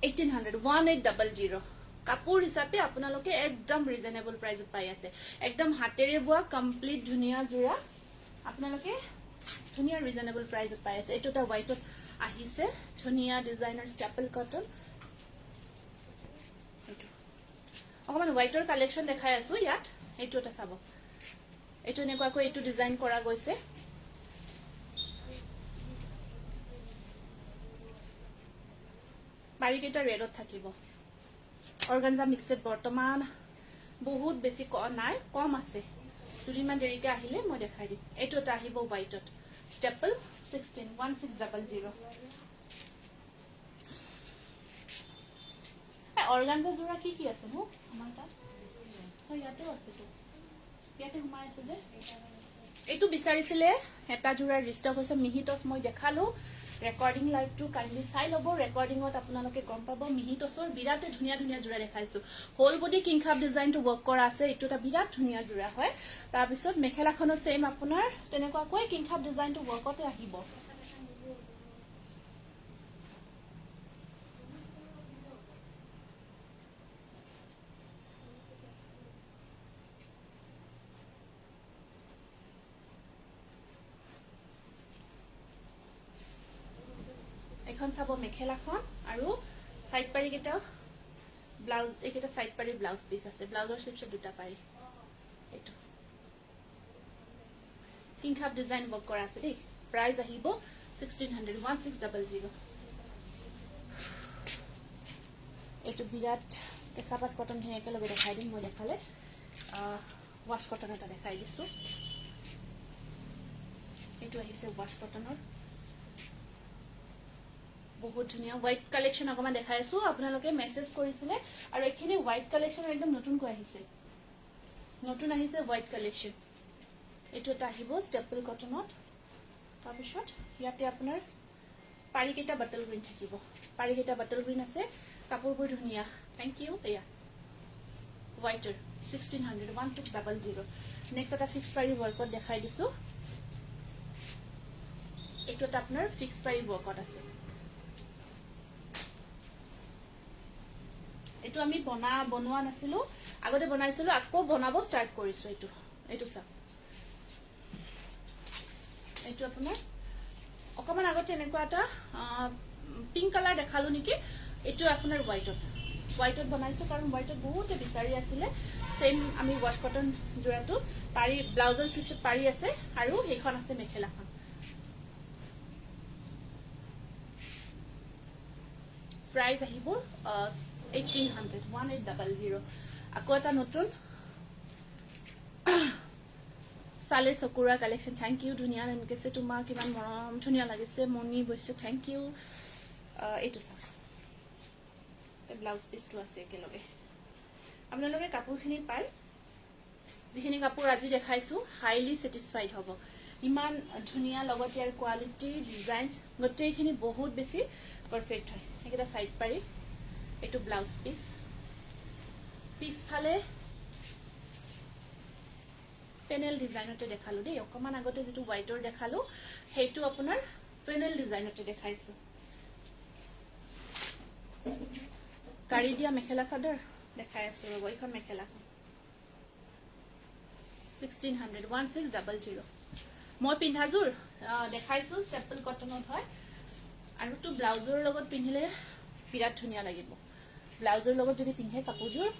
1800 কাপোৰ হিচাপে আপোনালোকে একদম ৰিজনেবল প্ৰাইসত পাই আছে একদম হাতেৰে বোৱা কমপ্লিট ধুনীয়া জোৰা আপোনালোকে ধুনীয়া ৰিজনেবল প্ৰাইসত পাই আছে এইটো এটা হোৱাইটত আহিছে ধুনীয়া ডিজাইনাৰ স্টেপল কটন অকমান হোৱাইটৰ কালেকশন দেখাই আছো ইয়াত এইটো এটা চাব এইটো এনেকুৱাকৈ এইটো ডিজাইন কৰা গৈছে বাৰিকেইটা ৰেডত থাকিব অৰ্গানজা মিক্সড বৰ্তমান বহুত বেছি নাই কম আছে দুদিনমান দেৰিকে আহিলে মই দেখাই দিম এইটো এটা আহিব হোৱাইটত স্টেপল 16 অৰ্গানজা জোৰা কি আছে নো আমাৰ তাত ইয়াতেও আছে তো ইয়াতে সোমাই আছে যে এইটো বিচাৰিছিলে এটা জোৰাৰ ৰিষ্টক হৈছে মিহিটছ মই দেখালো ৰেকৰ্ডিং লাইভটো কাইণ্ডলি চাই ল'ব ৰেকৰ্ডিঙত আপোনালোকে গম পাব মিহিটছৰ বিৰাটে ধুনীয়া ধুনীয়া জোৰা দেখাইছো হোল বডি কিংখাপ ডিজাইনটো ৱৰ্ক কৰা আছে এইটো এটা বিৰাট ধুনীয়া জোৰা হয় তাৰপিছত মেখেলাখনো সেম আপোনাৰ তেনেকুৱাকৈ কিংখাপ ডিজাইনটো ৱৰ্কতে আহিব এখন চাব মেখেলাখন আৰু সাইড পাৰি কেটা ব্লাউজ এইকেটা সাইড পাৰি ব্লাউজ পিস আছে ব্লাউজৰ স্লিভছ দুটা পাৰি এইটো কিংখাপ ডিজাইন ৱৰ্ক কৰা আছে দেই প্ৰাইস আহিব 1600 এইটো বিৰাট কেঁচাপাত কটন ধুনীয়াকৈ লগে দেখাই দিম মই দেখালে ৱাশ কটন এটা দেখাই দিছো এইটো আহিছে ৱাশ কটনৰ বহুত ধুনীয়া হোৱাইট কালেকশন অকমান দেখাই আছো আপোনালোকে মেসেজ কৰিছিলে আৰু এখিনি হোৱাইট কালেকশন একদম নতুনকৈ আহিছে নতুন আহিছে হোৱাইট কালেকশন এইটো এটা আহিব স্টেপল কটনত তাৰপিছত ইয়াতে আপোনাৰ পাৰিকেটা বাটল গ্ৰীণ থাকিব পাৰিকেটা বাটল গ্ৰীণ আছে কাপোৰবোৰ ধুনীয়া থ্যাংক ইউ এয়া হোৱাইটৰ 1600 নেক্সট এটা ফিক্স পাৰি ৱৰ্কত দেখাই দিছো এইটো এটা আপোনাৰ ফিক্স পাৰি ৱৰ্কত আছে এইটো আমি বনোৱা নাছিলো আগতে বনাইছিলো আকৌ বনাব স্টাৰ্ট কৰিছো এইটো সব এইটো আপোনাৰ অকমান আগতে এনেকুৱা এটা পিংক কালাৰ দেখালো নেকি এইটো আপোনাৰ হোৱাইটত বনাইছো কাৰণ হোৱাইটত বহুতে বিচাৰি আছিলে সেম আমি ৱাশ কটন জোৰাটো পাৰি ব্লাউজৰ স্লিভছত পাৰি আছে আৰু এইখন আছে মেখেলাখন প্ৰাইস আহিব 1800 আকৌ এটা নতুন সালে সকুৰা কালেকশন থ্যাংক ইউ ধুনীয়া এনেকেছে তোমাক কিমান মৰম ধুনীয়া লাগিছে মনি বৈছে থ্যাংক ইউ এইটো চাওক ব্লাউজ পিসটো আছে একেলগে আপোনালোকে কাপোৰখিনি পাই যিখিনি কাপোৰ আজি দেখাইছো হাইলি স্যাটিসফাইড হ'ব ইমান ধুনীয়া লগতে আৰু কোৱালিটি ডিজাইন গোটেইখিনি বহুত বেছি পাৰফেক্ট হয় এটা সাইড পাৰি এইটো ব্লাউজ পিছফালে পেনেল ডিজাইনতে দেখালো দেই অকমান আগতে যেটো হোৱাইটৰ দেখালো হেইটো আপোনাৰ পেনেল ডিজাইনতে দেখাইছো জাৰি দিয়া মেখেলা চাদৰ দেখাই আছো ৰ'ব এইখন মেখেলাখন 1600 1600 মই পিন্ধাযোৰ দেখাইছো ষ্টেপল কটনত হয় আৰু তো ব্লাউজৰ লগত পিন্ধিলে বিৰাট ধুনীয়া লাগিব ব্লাউজৰ লগত যদি পিন্ধে কাপোৰযোৰ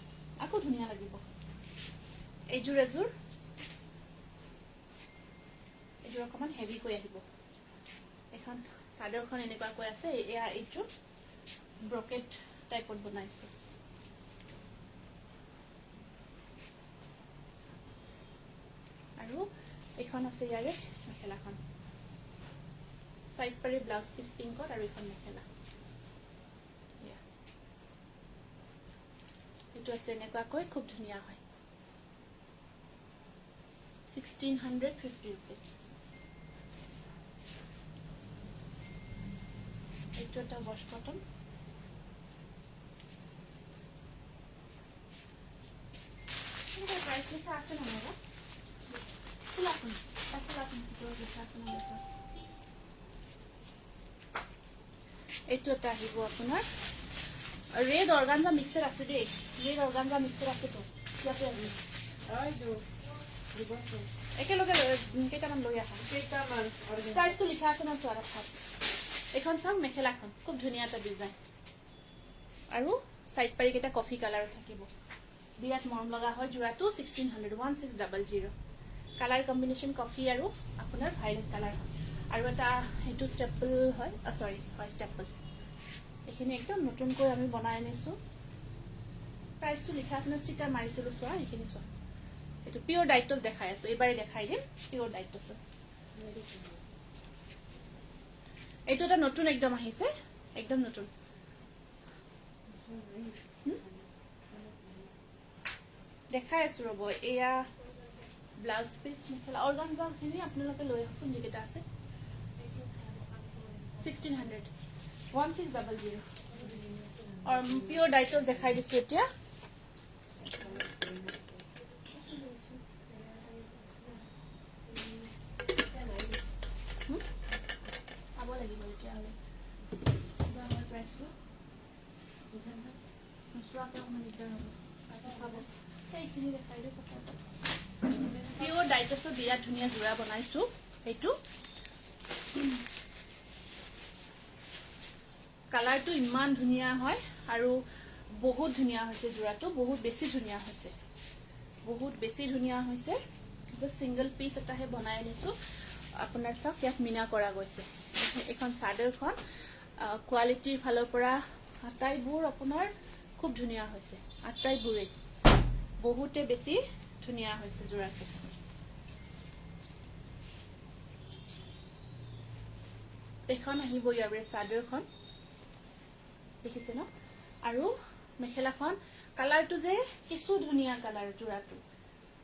আকৌ ধুনীয়া লাগিব এইযোৰ এযোৰ অকমান হেভি কৈ আহিব এখন চাদৰখন এনেকুৱা কৈ আছে এয়া এইযোৰ ব্ৰকেট টাইপত বনাইছো আৰু এখন আছে ইয়াৰে মেখেলাখন সাইড পাৰি ব্লাউজ পিস পিংকত আৰু এখন মেখেলা এইটো আছে এনেকুৱাকৈ খুব ধুনীয়া হয় 1650 rupees এইটো এটা ওয়াশ কটন প্ৰাইস লেখা আছে না বাবা খোলাখন ভিতৰত লেখা আছে না এইটো এটা আহিব আপোনাৰ ৰেড অৰ্গানজা মিক্সাৰ আছে দেই ৰেড অৰ্গানজা মিক্সাৰ আছে তো ইয়াতে আহিব একেলগে কেইটামান লৈ আহা প্ৰাইচটো লিখা আছে না চোৱা ফাৰ্ষ্ট এখন চাওক মেখেলাখন খুব ধুনীয়া এটা ডিজাইন আৰু সাইড পাৰি কেইটা কফি কালাৰ থাকিব বিৰাট মৰম লগা হয় জোৰাটো 1600 1600 কালাৰ কম্বিনেশ্যন কফি আৰু আপোনাৰ ভাইলেট কালাৰ হয় আৰু এটা হেতু ষ্টেপল হয় সৰি হয় ষ্টেপল এখিনি একদম নতুনকৈ আমি বনাই আনিছো প্ৰাইসটো লিখা আছে না ষ্টিকাৰ মাৰিছিলো চোৱা এখিনি চোৱা এটো পিওর ডাইটস দেখাই আছো এবারে দেখাই দিম পিওর ডাইটস এইটো এটা নতুন একদম আহিছে একদম নতুন দেখাই আছো ৰব এয়া ব্লাউজ পিস মেখেলা অৰ্গানজা খিনি আপোনালোকে লৈ আহকচোন যেটা আছে 1600 1600 और পিওৰ ডাইটস দেখাই দিছো এতিয়া পিওৰ ডাইটস বিৰাট ধুনীয়া জোৰা বনাইছো এইটো কালাৰটো ইমান ধুনীয়া হয় আৰু বহুত ধুনীয়া হৈছে জোৰাটো বহুত বেছি ধুনীয়া হৈছে যে সিঙ্গল পিস এটাহে বনাই আনিছো আপোনাৰ সব ইয়াত মিনা কৰা গৈছে এখন চাদৰখন কোৱালিটিৰ ফালৰ পৰা আটাইবোৰ আপোনাৰ খুব ধুনীয়া হৈছে আটাইবোৰে বহুতে বেছি ধুনীয়া হৈছে জোৰাটো এখন আহিব ইয়াৰে চাদৰখন দেখিছে ন আৰু মেখেলাখন কালাৰটো যে কিছু ধুনীয়া কালাৰ জোৰাটো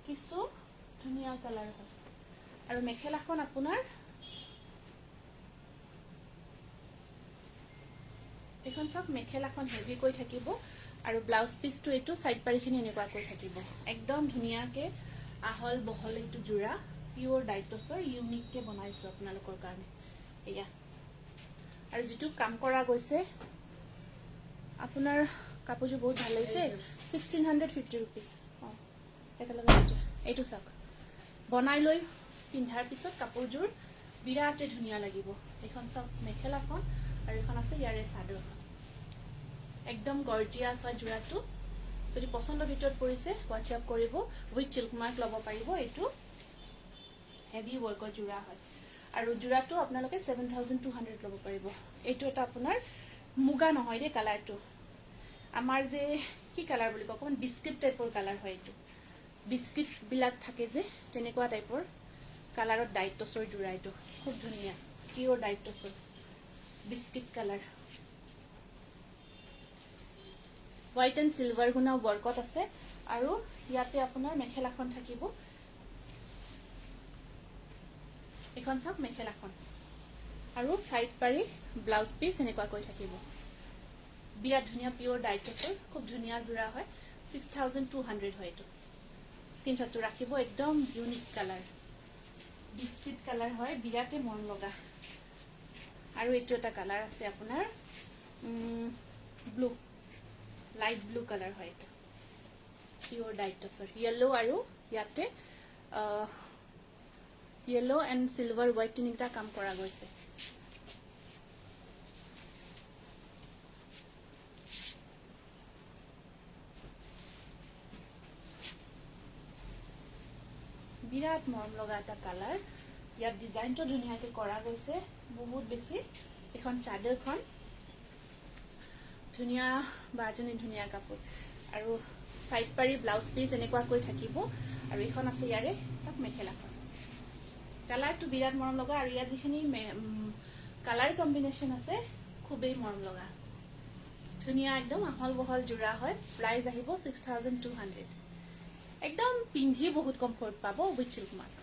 কিছু ধুনীয়া কালাৰ হয় আৰু মেখেলাখন আপোনাৰ এখন সব মেখেলাখন হেভি কৈ থাকিব আৰু ব্লাউজ পিসটো এটো সাইড পাৰিখিনি এনেকুৱা কৈ থাকিব একদম ধুনীয়াকে আহল বহল এটো জোৰা পিওৰ ডাইটসৰ ইউনিক কে বনাইছো আপোনালোকৰ কাৰণে এয়া আৰু যেটো কাম কৰা গৈছে আপোনাৰ কাপোৰটো বহুত ভাল লাগিছে 1650 rupees একেলগে এইটো চাওক বনাই লৈ পিন্ধাৰ পিছত কাপোৰযোৰ বিৰাটে ধুনীয়া লাগিব এখন চাওক মেখেলাখন আৰু এখন আছে ইয়াৰে চাদৰখন একদম গৰ্জিয়াস হয় জোৰাটো যদি পছন্দৰ ভিতৰত পৰিছে হোৱাটসঅ্যাপ কৰিব উইথ চিল্ক মাৰ্ক ল'ব পাৰিব এইটো হেভি ওয়াৰ্কৰ জোৰা হয় আৰু জোৰাটো আপোনালোকে 7200 ল'ব পাৰিব এইটো এটা আপোনাৰ মুগা নহয় দে কালাৰটো আমাৰ যে কি কালাৰ বুলি কয় অকমান বিস্কিট টাইপৰ কালাৰ হয় এইটো বিস্কিট বিলাক থাকে যে তেনেকুৱা টাইপৰ কালাৰত ডাইটসৰ জোৰা এইটো খুব ধুনীয়া pure ডাইটসৰ biscuit colour white and silver গুণা ওয়াৰ্কত আছে আৰু ইয়াতে আপোনাৰ মেখেলাখন থাকিব এখন সব মেখেলাখন আৰু সাইড পাৰি ব্লাউজ পিস এনেকুৱা কৈ থাকিব বিৰাট ধুনীয়া পিওৰ ডাইটসৰ খুব ধুনীয়া জোৰা হয় 6200 হয় এটো স্ক্ৰিনশটটো ৰাখিব একদম ইউনিক কালাৰ বিস্কিট কালাৰ হয় বিৰাটে মন লগা আৰু এইটো এটা কালাৰ আছে আপোনাৰ ব্লু লাইট ব্লু কালাৰ হয় এটা পিওৰ ডাইটছৰ য়েলো আৰু ইয়াতে য়েলো এণ্ড চিলভাৰ হোৱাইট তিনিটা কাম কৰা গৈছে বিৰাট মৰম লগা এটা কালাৰ ইয়াত ডিজাইনটো ধুনীয়াকৈ কৰা গৈছে বহুত বেছি এখন চাদৰখন ধুনীয়া বাজনী ধুনীয়া কাপোৰ আৰু সাইড পাৰি ব্লাউজ পিস এনেকুৱাকৈ থাকিব আৰু এখন আছে ইয়াৰে সব মেখেলাখন কালাৰটো বিৰাট মৰম লগা আৰু ইয়াত যিখিনি কালাৰ কম্বিনেশ্যন আছে খুবেই মৰম লগা ধুনীয়া একদম আহল বহল জোৰা হয় প্ৰাইস আহিব 6200 একদম পিন্ধি বহুত কমফৰ্ট পাব উইথ সিল্ক মাৰ্ক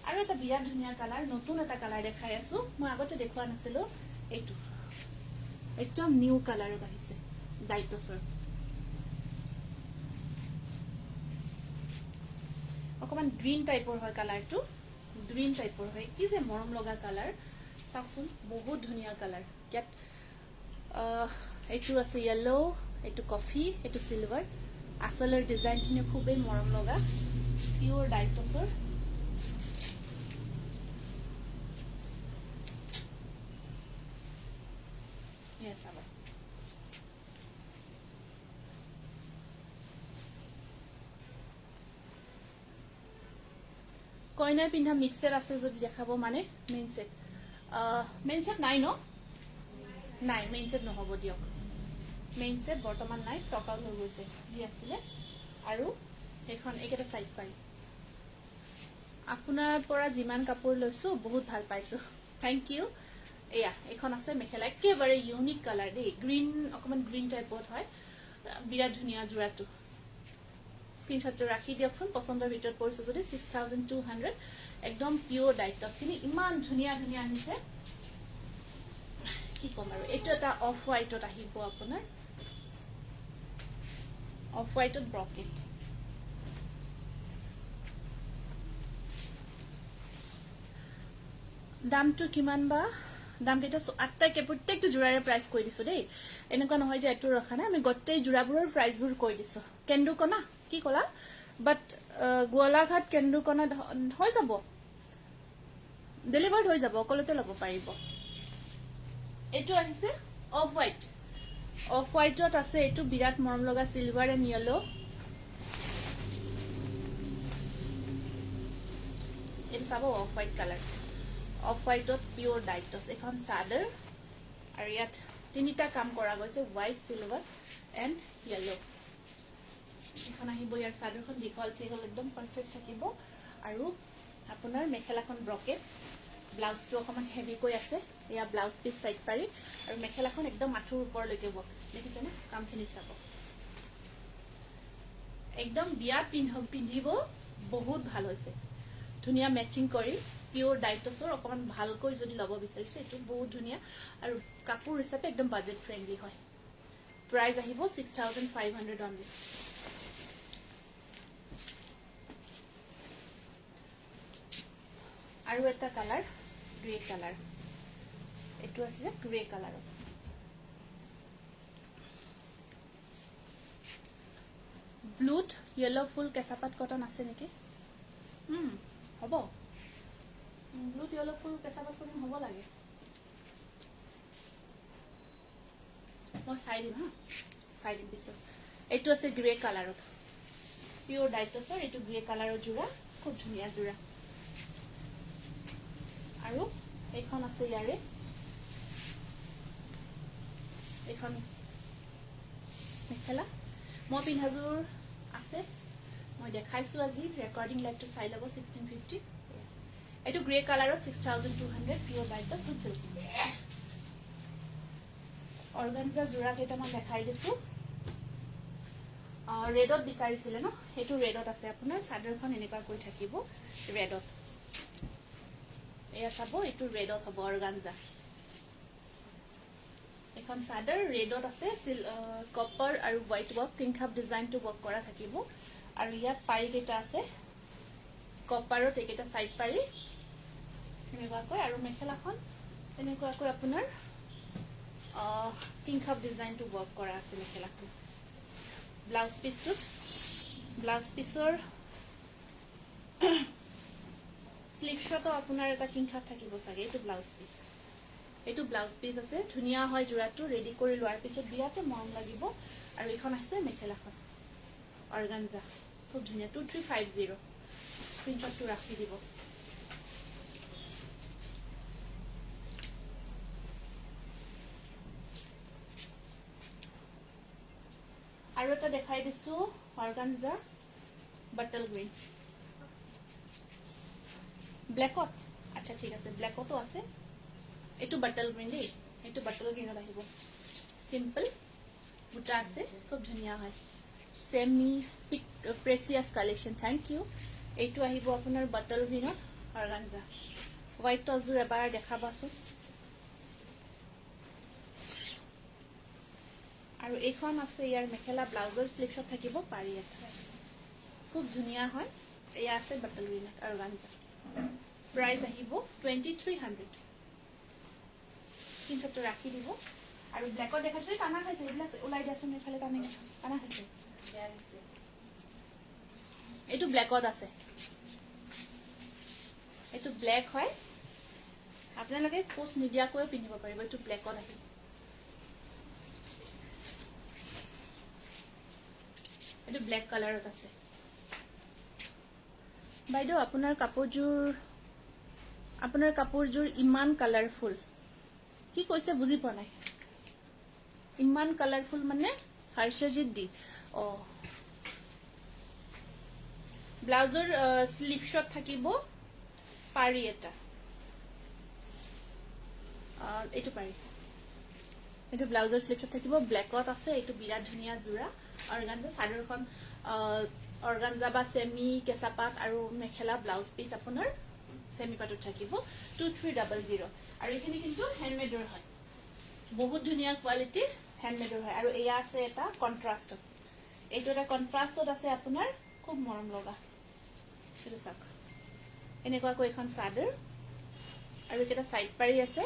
আৰু এটা বিৰাট ধুনীয়া কালাৰ নতুন এটা কালাৰ দেখাই আছো মই আগতে দেখুৱা নাছিলো এইটো একদম নিউ কালাৰত আহিছে ডাইটছৰ অকমান গ্ৰীন টাইপৰ হয় কালাৰটো গ্ৰীন টাইপৰ হয় কি যে মৰম লগা কালাৰ চাওকচোন বহুত ধুনীয়া কালাৰ ইয়াত এইটো আছে য়েলো এইটো কফি এইটো সিলভাৰ আসলৰ ডিজাইনখিনি খুবেই মৰম লগা পিওৰ ডাইটছৰ Yes, I will. কইনাৰ পিন্ধা মিক্সেট আছে যদি দেখাব মানে মেইন সেট নাই ন নাই মেইন সেট নহব দিয়ক মেইন সেট বৰ্তমান নাই ষ্টক আউট হৈ গৈছে যি আছিলে আৰু এখন একেটা সাইড পাই আপোনাৰ পৰা যিমান কাপোৰ লৈছো বহুত ভাল পাইছো থ্যাংক ইউ এয়া এখন আছে মেখেলা একেবাৰে ইউনিক কালাৰ দেই গ্ৰীন অকমান গ্ৰীন টাইপত হয় বিৰাট ধুনীয়া জোৰাটো স্ক্ৰিনশ্বট ৰাখি দিয়কচোন পছন্দৰ ভিতৰত পৰিছে যদি 6200 একদম পিওৰ ডাইটছখিনি ইমান ধুনীয়া ধুনীয়া আহিছে কি কম আৰু এইটো এটা অফ হোৱাইটত আহিব আপোনাৰ অফ হোৱাইটত ব্ৰকেট দামটো কিমান বা দাম কেইটা আটাইকে প্ৰত্যেকটো জোৰাৰে প্ৰাইস কৈ দিছো দেই এনেকুৱা নহয় যে এটো ৰখা নাই আমি গোটেই জোৰাবোৰৰ প্ৰাইসবোৰ কৈ দিছো কেন্দুকনা কি কলা বাট গোৱালাঘাট কেন্দুকনা হৈ যাব ডেলিভাৰ্ড হৈ যাব অকলতে ল'ব পাৰিব এটো আহিছে অফ হোৱাইটত আছে এটো বিৰাট মৰম লগা সিলভাৰ এণ্ড য়েলো এটো চাব অফ হোৱাইট কালাৰ অফ হোৱাইটত পিওৰ ডাইটছ এখন চাদৰ আৰু ইয়াত তিনিটা কাম কৰা গৈছে হোৱাইট সিলভাৰ এণ্ড য়েলো এখন আহিব ইয়াৰ চাদৰখন দীঘল চিঘল একদম পাৰফেক্ট থাকিব আৰু আপোনাৰ মেখেলাখন ব্ৰকেট ব্লাউজটো অকমান হেভিকৈ আছে এয়া ব্লাউজ পিস সাইড পাৰি আৰু মেখেলাখন একদম মাথুৰ ওপৰলৈকে বক দেখিছেনে কামখিনি চাব একদম বিয়া পিন্ধিব বহুত ভাল হৈছে ধুনীয়া মেচিং কৰি পিওৰ ডাইটছৰ অকমান ভালকৈ যদি ল'ব বিচাৰিছে এটো বহুত ধুনীয়া আৰু কাপোৰ হিচাপে একদম বাজেট ফ্ৰেন্ডলি হয় প্ৰাইস আহিব 6500 অনলি আৰু এটা কালাৰ গ্ৰে কালাৰ এটো আছে গ্ৰে কালাৰ ব্লুত য়েলো ফুল কেঁচাপাত কটন আছে নেকি হ'ব ব্লুত য়েলো ফুল কেঁচাপাত কটন হ'ব লাগে মই চাই দিম হা চাই দিম পিছত এইটো আছে গ্ৰে কালাৰত পিওৰ ডাইটছৰ এইটো গ্ৰে কালাৰৰ জোৰা খুব ধুনীয়া জোৰা আৰু এইখন আছে ইয়াৰে এইখন মেখেলা মই পিন্ধাজোৰ আছে মই দেখাইছো আজি ৰেকৰ্ডিং লাইভটো চাই ল'ব 1650 এইটো গ্ৰে কালাৰত 6200 পিওৰ ডাইটছ ফুল সিল্ক অৰ্গানজা জোৰা কেইটামান দেখাই দিছো ৰেডত বিচাৰিছিলে ন এইটো ৰেডত আছে আপোনাৰ চাদৰখন এনেকুৱা কৈ থাকিব ৰেডত এয়া চাব এইটো ৰেডত হ'ব অৰ্গানজা এখন চাদৰ ৰেডত আছে কপাৰ আৰু হোৱাইট ৱৰ্ক তিনখাপ ডিজাইনটো ৱৰ্ক কৰা থাকিব আৰু ইয়াত পাৰি কেইটা আছে কপাৰত একেটা সাইড পাৰি এনেকুৱাকৈ আৰু মেখেলাখন এনেকুৱাকৈ আপোনাৰ তিনখাপ ডিজাইনটো ৱৰ্ক কৰা আছে মেখেলাখন ব্লাউজ পিচটোত ব্লাউজ পিচৰ স্লিভ শ্বটো আপোনাৰ এটা কিংখাত থাকিব চাগে এইটো ব্লাউজ পিচ এইটো ব্লাউজ পিচ আছে ধুনীয়া হয় জোৰাটো ৰেডি কৰি লোৱাৰ পিছত বিৰাতে মৰম লাগিব আৰু এইখন আছে মেখেলাখন অৰ্গানজা খুব ধুনীয়া 2350 স্ক্ৰীনশ্বটটো ৰাখি দিব আৰু এটা দেখাই দিছো অৰ্গানজা বাটল গ্ৰীণ ব্লেকত আচ্ছা ঠিক আছে ব্লেকতো আছে এইটো বাটল গ্ৰীণ দেই এইটো বাটল গ্ৰীণত আহিব সিম্পল বুটা আছে খুব ধুনীয়া হয় semi precious collection thank you এইটো আহিব আপোনাৰ বাটল গ্ৰীণত অৰ্গানজা হোৱাইট টচযোৰ এবাৰ দেখাবাচোন আৰু এইখন আছে ইয়াৰ মেখেলা ব্লাউজৰ স্লিভছত থাকিব পাৰি এটা খুব ধুনীয়া হয় এয়া আছে বাটল গ্ৰীণত অৰ্গানজা প্ৰাইস আহিব 2300 স্ক্ৰীনশ্বটটো ৰাখি দিব আৰু ব্লেকত দেখাইছে টানা খাইছে এইবিলাক ওলাই দিয়াচোন এইফালে টানা খাইছে এইটো ব্লেকত আছে এইটো ব্লেক হয় আপোনালোকে পোষ্ট নিদিয়াকৈ পিন্ধিব পাৰিব এইটো ব্লেকত আহিব এইটো ব্লেক কালাৰত আছে বাইদেউ আপোনাৰ কাপোৰযোৰ ইমান কালাৰফুল কি কৈছে বুজি পোৱা নাই ইমান কালাৰফুল মানে হৰ্ষজিত দি ব্লাউজৰ স্লিভ শ্বট থাকিব পাৰি এটা এইটো পাৰি এইটো ব্লাউজৰ স্লিভ শ্বট থাকিব ব্লেকত আছে এইটো বিৰাট ধুনীয়া জোৰা অৰ্গানজা চাদৰখন অৰ্গানজা বা সেমি কেঁচাপাত আৰু মেখেলা ব্লাউজ পিচ আপোনাৰ সেমি পাটত থাকিব 2300 আৰু এইখিনি কিন্তু হ্যান্ডমেডৰ হয় বহুত ধুনীয়া কোৱালিটি হ্যান্ডমেডৰ হয় আৰু এয়া আছে এটা কন্ট্ৰাস্টত এইটো এটা কন্ট্ৰাস্টত আছে আপোনাৰ খুব মৰম লগা এইটো চাওক এনেকুৱাকৈ এখন চাদৰ আৰু এটা সাইড পাৰি আছে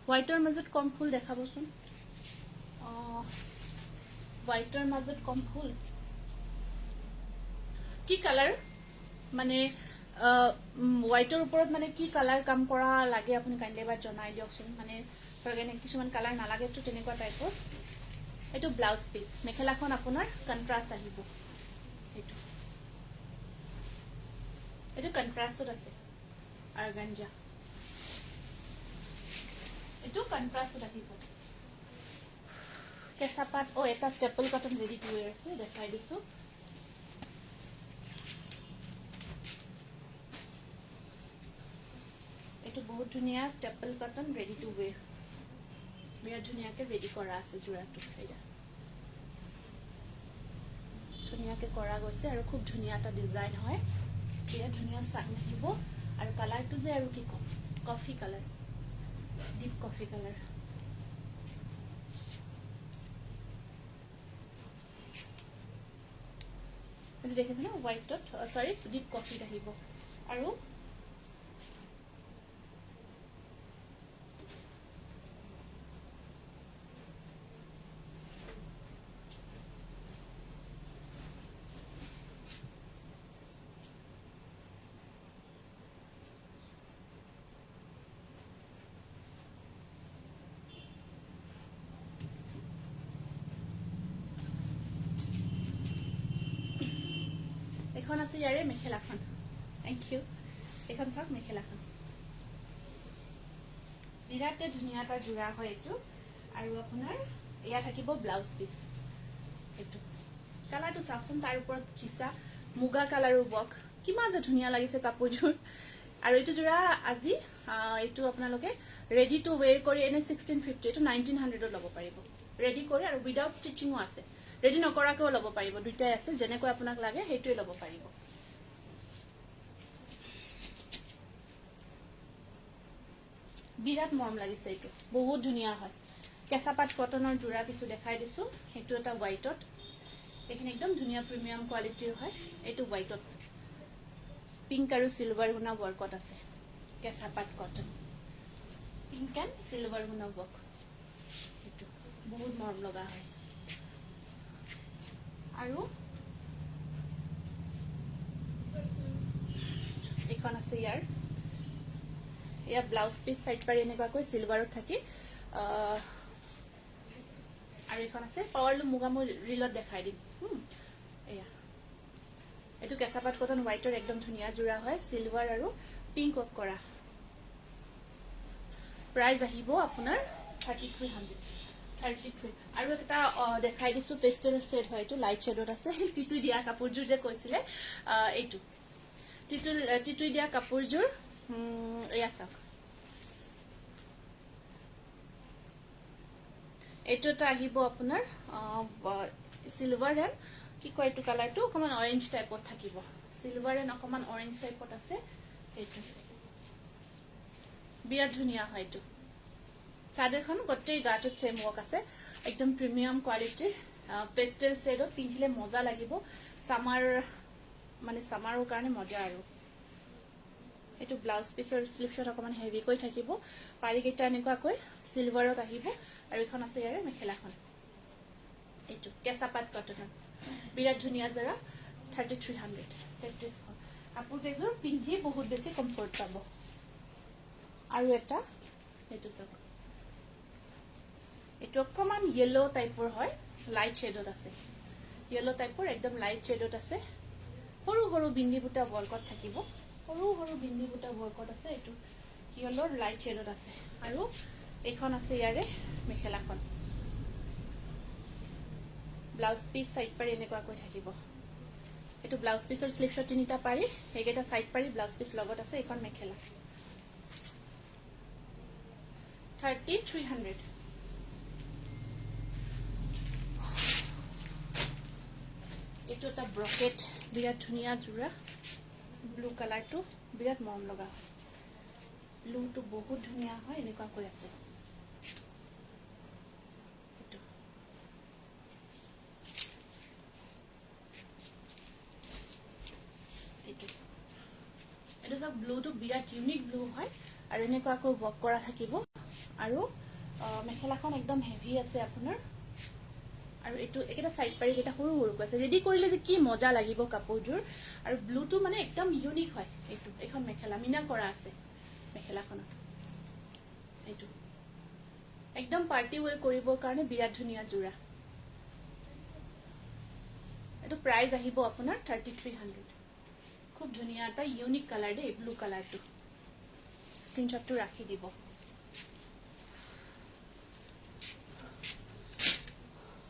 হোৱাইটৰ মাজত কম ফুল দেখাবচোন হোৱাইটৰ মাজত কম ফুল কি কালাৰ মানে হোৱাইটৰ ওপৰত মানে কি কালাৰ কাম কৰা লাগে আপুনি কাইন্ডলি এবাৰ জনাই দিয়কচোন মানে ফৰগেনে কিছুমান কালাৰ নালাগে তো তেনেকুৱা টাইপৰ এইটো ব্লাউজ পিচ মেখেলাখন আপোনাৰ কন্ট্ৰাস্ট আহিব এইটো কন্ট্ৰাস্টত আছে অৰ্গানজা এইটো কন্ট্ৰাস্টত আহিব কেঁচাপাত এটা staple cotton ready to wear আছে দেখাই দিছো এইটো বহুত ধুনীয়া staple cotton ready to wear বিৰাট ধুনীয়াকে ৰেডি কৰা আছে জোৰাটো এইটা ধুনীয়াকে কৰা গৈছে আৰু খুব ধুনীয়া এটা ডিজাইন হয় বিৰাট ধুনীয়া চাইন আহিব আৰু কালাৰটো যে আৰু কি কম coffee colour deep coffee colour এইটো দেখিছে না হোৱাইটত সৰি ডিপ কফিত আহিব আৰু এখন আছে ইয়াৰে মেখেলাখন থ্যাংক ইউ এখন চাওক মেখেলাখন বিৰাট ধুনীয়া এটা জোৰা হয় এইটো আৰু আপোনাৰ এয়া থাকিব ব্লাউজ পিচ এইটো কালাৰটো চাওকচোন তাৰ ওপৰত খিচা মুগা কালাৰৰ ৱৰ্ক কিমান যে ধুনীয়া লাগিছে কাপোৰযোৰ আৰু এইটো জোৰা আজি এইটো আপোনালোকে ৰেডি টু ৱেৰ কৰি এনে 1650 এইটো 1900 ল'ব পাৰিব ৰেডি কৰি আৰু উইদাউট ষ্টিচিঙো আছে ৰেডি নকৰাকেও ল'ব পাৰিব দুইটাই আছে যেনেকৈ আপোনাক লাগে সেইটোৱে ল'ব পাৰিব বিৰাট মৰম লাগিছে এইটো বহুত ধুনীয়া হয় কেঁচাপাত কটনৰ জোৰা কিছু দেখাই দিছো সেইটো এটা হোৱাইটত এইখিনি একদম ধুনীয়া প্ৰিমিয়াম কোৱালিটিৰ হয় এইটো হোৱাইটত পিংক আৰু সিলভাৰ গুণা ৱৰ্কত আছে কেঁচাপাত কটন পিংক এণ্ড চিলভাৰ গুণৰ ৱৰ্ক এইটো বহুত মৰম লগা হয় আৰু এইখন আছে ইয়াৰ ব্লাউজ পিচ সাইড পাৰি এনেকুৱাকৈ চিলভাৰত থাকি আৰু এইখন আছে পাৱাৰলুম মুগা মই ৰিলত দেখাই দিম এয়া এইটো কেঁচাপাত কটন হোৱাইটৰ একদম ধুনীয়া জোৰা হয় চিলভাৰ আৰু পিংক ৱৰ্ক কৰা প্ৰাইস আহিব আপোনাৰ 3300 আৰু এটা দেখাই দিছো পেস্টেল শেড হয় এইটো লাইট শেডত আছে টিটু দিয়া কাপোৰজোৰ যে কৈছিলে এইটো টিটু দিয়া কাপোৰজোৰ এয়া চাওক এইটো এটা আহিব আপোনাৰ সিলভাৰ এণ্ড কি কয় এইটো কালাৰটো অকমান অৰেঞ্জ টাইপত থাকিব সিলভাৰ এণ্ড অকমান অৰেঞ্জ টাইপত আছে এইটো বিৰাট ধুনীয়া হয় এইটো চাদৰখন গোটেই গাটোত চেম ৱৰ্ক আছে একদম প্ৰিমিয়াম কোৱালিটিৰ পেস্টেল শেডত পিন্ধিলে মজা লাগিব সামাৰৰ কাৰণে মজা আৰু এইটো ব্লাউজ পিছৰ স্লিভছত অকমান হেভিকৈ থাকিব পাৰিকেইটা এনেকুৱাকৈ সিলভাৰত আহিব আৰু এখন আছে ইয়াৰে মেখেলাখন এইটো কেঁচাপাত কটনৰ বিৰাট ধুনীয়া জৰা 3300 কাপোৰ কেইযোৰ পিন্ধি বহুত বেছি কমফৰ্ট পাব আৰু এটা এইটো চাওক এইটো অকমান য়েলো টাইপৰ হয় লাইট শেডত আছে য়েলো টাইপৰ একদম লাইট শেডত আছে সৰু সৰু বিন্দি বুটা ৱৰ্কত থাকিব সৰু সৰু বিন্দি বুটা ৱৰ্কত আছে এইটো য়েলোৰ লাইট শেডত আছে আৰু এইখন আছে ইয়াৰে মেখেলাখন ব্লাউজ পিচ সাইড পাৰি এনেকুৱাকৈ থাকিব এইটো ব্লাউজ পিছৰ স্লিভছত তিনিটা পাৰি এইকেইটা সাইড পাৰি ব্লাউজ পিচ লগত আছে এইখন মেখেলা 3300 এইটো এটা ব্ৰকেট বিৰাট ধুনীয়া জোৰা ব্লু কালাৰটো বিৰাট মৰম লগা হয় ব্লুটো বহুত ধুনীয়া হয় এনেকুৱাকৈ আছে এইটো সব ব্লুটো বিৰাট ইউনিক ব্লু হয় আৰু এনেকুৱাকৈ ৱৰ্ক কৰা থাকিব আৰু মেখেলাখন একদম হেভি আছে আপোনাৰ আৰু এইটো একেটা সাইড পাৰি এটা সৰু সৰুকৈ আছে ৰেডি কৰিলে যে কি মজা লাগিব কাপোৰযোৰ আৰু ব্লুটো মানে একদম ইউনিক হয় এইটো এখন মেখেলা মিনা কৰা আছে মেখেলাখনত এইটো একদম পাৰ্টি ৱেৰ কৰিবৰ কাৰণে বিৰাট ধুনীয়া জোৰা এইটো প্ৰাইস আহিব আপোনাৰ 3300 খুব ধুনীয়া এটা ইউনিক কালাৰ দেই ব্লু কালাৰটো স্ক্ৰিনশ্বটটো ৰাখি দিব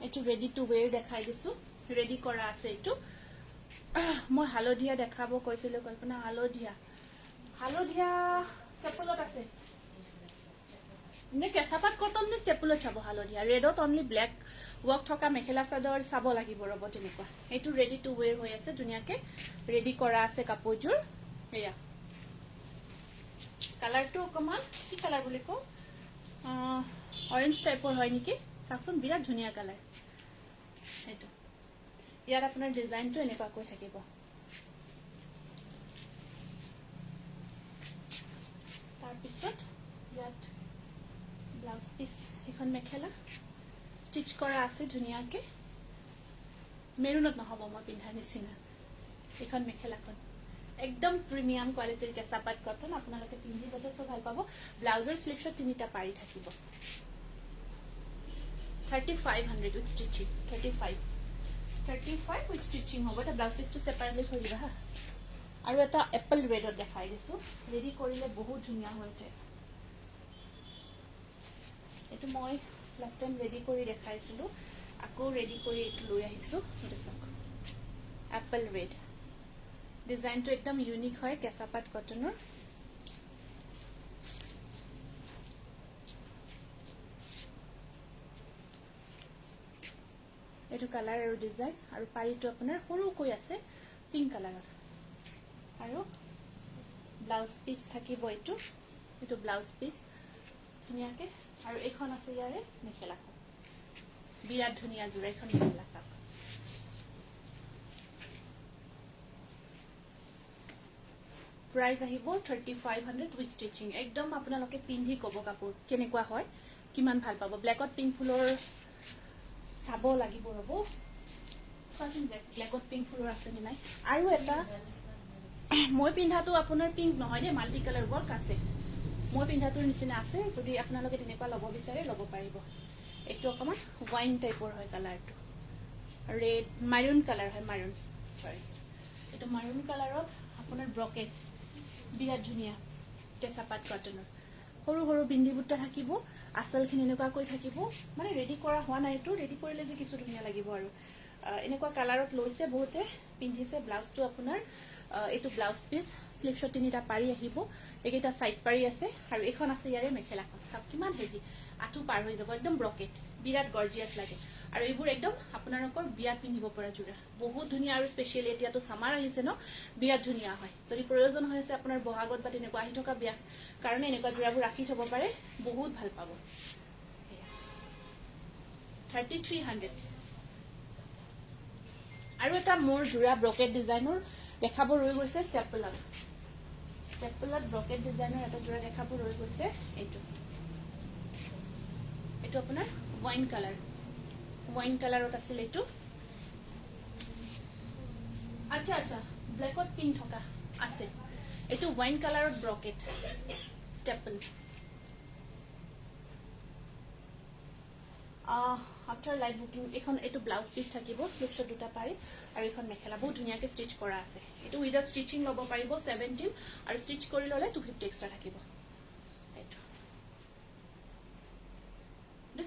এইটো ৰেডি টু ওৱেৰ দেখাই দিছো ৰেডি কৰা আছে এইটো মই হালধীয়া দেখাব কৈছিলো কল্পনা হালধীয়া ষ্টেপলত আছে নে কেঁচাপাত কটন নে ষ্টেপলত চাব হালধীয়া ৰেডত অনলি ব্লেক ৱৰ্ক থকা মেখেলা চাদৰ চাব লাগিব ৰব তেনেকুৱা এইটো ৰেডি টু ওৱেৰ হৈ আছে ধুনীয়াকে ৰেডি কৰা আছে কাপোৰযোৰ এয়া কালাৰটো অকমান কি কালাৰ বুলি কওঁ অৰেঞ্জ টাইপৰ হয় নেকি চাকচোন বিৰাট ধুনীয়া কালাৰ এইটো ইয়াত আপোনাৰ ডিজাইনটো এনেকুৱাকৈ থাকিব তাৰপিছত ইয়াত ব্লাউজ পিচ এখন মেখেলা ষ্টিচ কৰা আছে ধুনীয়াকে মেৰুনত নহব মই পিন্ধাৰ নিচিনা এখন মেখেলাখন একদম প্ৰিমিয়াম কোৱালিটিৰ কেঁচাপাত কটন আপোনালোকে পিন্ধি যথেষ্ট ভাল পাব ব্লাউজৰ স্লিভছত তিনিটা পাৰি থাকিব 3500 with stitching 35 with stitching হ'ব এটা ব্লাউজ পিচটো সেপাৰেটলি থৈ দিবা হা আৰু এটা এপল ৰেডত দেখাই দিছো ৰেডি কৰিলে বহুত ধুনীয়া হয় এইটো মই লাষ্ট টাইম ৰেডি কৰি দেখাইছিলো আকৌ ৰেডি কৰি এইটো লৈ আহিছো এটা চাওক এপল ৰেড ডিজাইনটো একদম ইউনিক হয় কেঁচাপাত কটনৰ এইটো কালাৰ আৰু ডিজাইন আৰু পাৰিটো আপোনাৰ সৰুকৈ আছে পিংক কালাৰৰ আৰু ব্লাউজ পিচ থাকিব এইটো ব্লাউজ পিচ ধুনীয়াকে আৰু এইখন আছে ইয়াৰে মেখেলাখন বিৰাট ধুনীয়া জোৰা এখন মেখেলা চাওক প্ৰাইস আহিব 3500 উইথ ষ্টিচিং একদম আপোনালোকে পিন্ধি ক'ব কাপোৰ কেনেকুৱা হয় কিমান ভাল পাব ব্লেকত পিংক ফুলৰ চাব লাগিব ৰ'ব কোৱাচোন ব্লেকত পিংক ফুলৰ আছে নে নাই আৰু এটা মই পিন্ধাটো আপোনাৰ পিংক নহয় দেই মাল্টি কালাৰ ৱৰ্ক আছে মই পিন্ধাটোৰ নিচিনা আছে যদি আপোনালোকে তেনেকুৱা ল'ব বিচাৰে ল'ব পাৰিব এইটো অকমান ওয়াইন টাইপৰ হয় কালাৰটো ৰেড মাৰুন কালাৰ হয় মাৰুন সৰি এইটো মাৰুন কালাৰত আপোনাৰ ব্ৰকেট বিৰাট ধুনীয়া কেঁচা পাট কটনৰ সৰু সৰু বিন্দি বুটা থাকিব আঁচলখিনি এনেকুৱাকৈ থাকিব মানে ৰেডি কৰা হোৱা নাই এইটো ৰেডি কৰিলে যে কিছু ধুনীয়া লাগিব আৰু এনেকুৱা কালাৰত লৈছে বহুতে পিন্ধিছে ব্লাউজটো আপোনাৰ এইটো ব্লাউজ পিস স্লিভছত তিনিটা পাৰি আহিব এইকেইটা সাইড পাৰি আছে আৰু এখন আছে ইয়াৰে মেখেলাখন সব কিমান হেভি আঁঠু পাৰ হৈ যাব একদম ব্ৰকেট বিৰাট গৰ্জিয়াছ লাগে আৰু এইবোৰ একদম আপোনালোকৰ বিয়াত পিন্ধিব পৰা জোৰা বহুত ধুনীয়া আৰু স্পেচিয়েলি এতিয়াতো সামাৰ আহিছে ন বিৰাট ধুনীয়া হয় যদি প্ৰয়োজন হৈছে আপোনাৰ বহাগত বা তেনেকুৱা আহি থকা বিয়া কাৰণে এনেকুৱা জোৰাবোৰ ৰাখি থব পাৰে বহুত ভাল পাব 3300 আৰু এটা মোৰ জোৰা ব্ৰকেট ডিজাইনৰ দেখাব ৰৈ গৈছে ষ্টেপলত ব্ৰকেট ডিজাইনৰ এটা জোৰা দেখাব ৰৈ গৈছে এইটো আপোনাৰ ওয়াইন কালাৰত আছিল এইটো আচ্ছা ব্লেকত পিংক থকা আছে এইটো ওয়াইন কালাৰত bracket staple after live booking এখন এইটো ব্লাউজ পিস থাকিব স্লিভছত দুটা পাৰি আৰু এখন মেখেলা বহুত ধুনীয়াকৈ ষ্টিচ কৰা আছে এইটো উইদাউট ষ্টিচিং ল'ব পাৰিব 17 আৰু ষ্টিচ কৰি ল'লে 250 এক্সট্ৰা থাকিব এইটো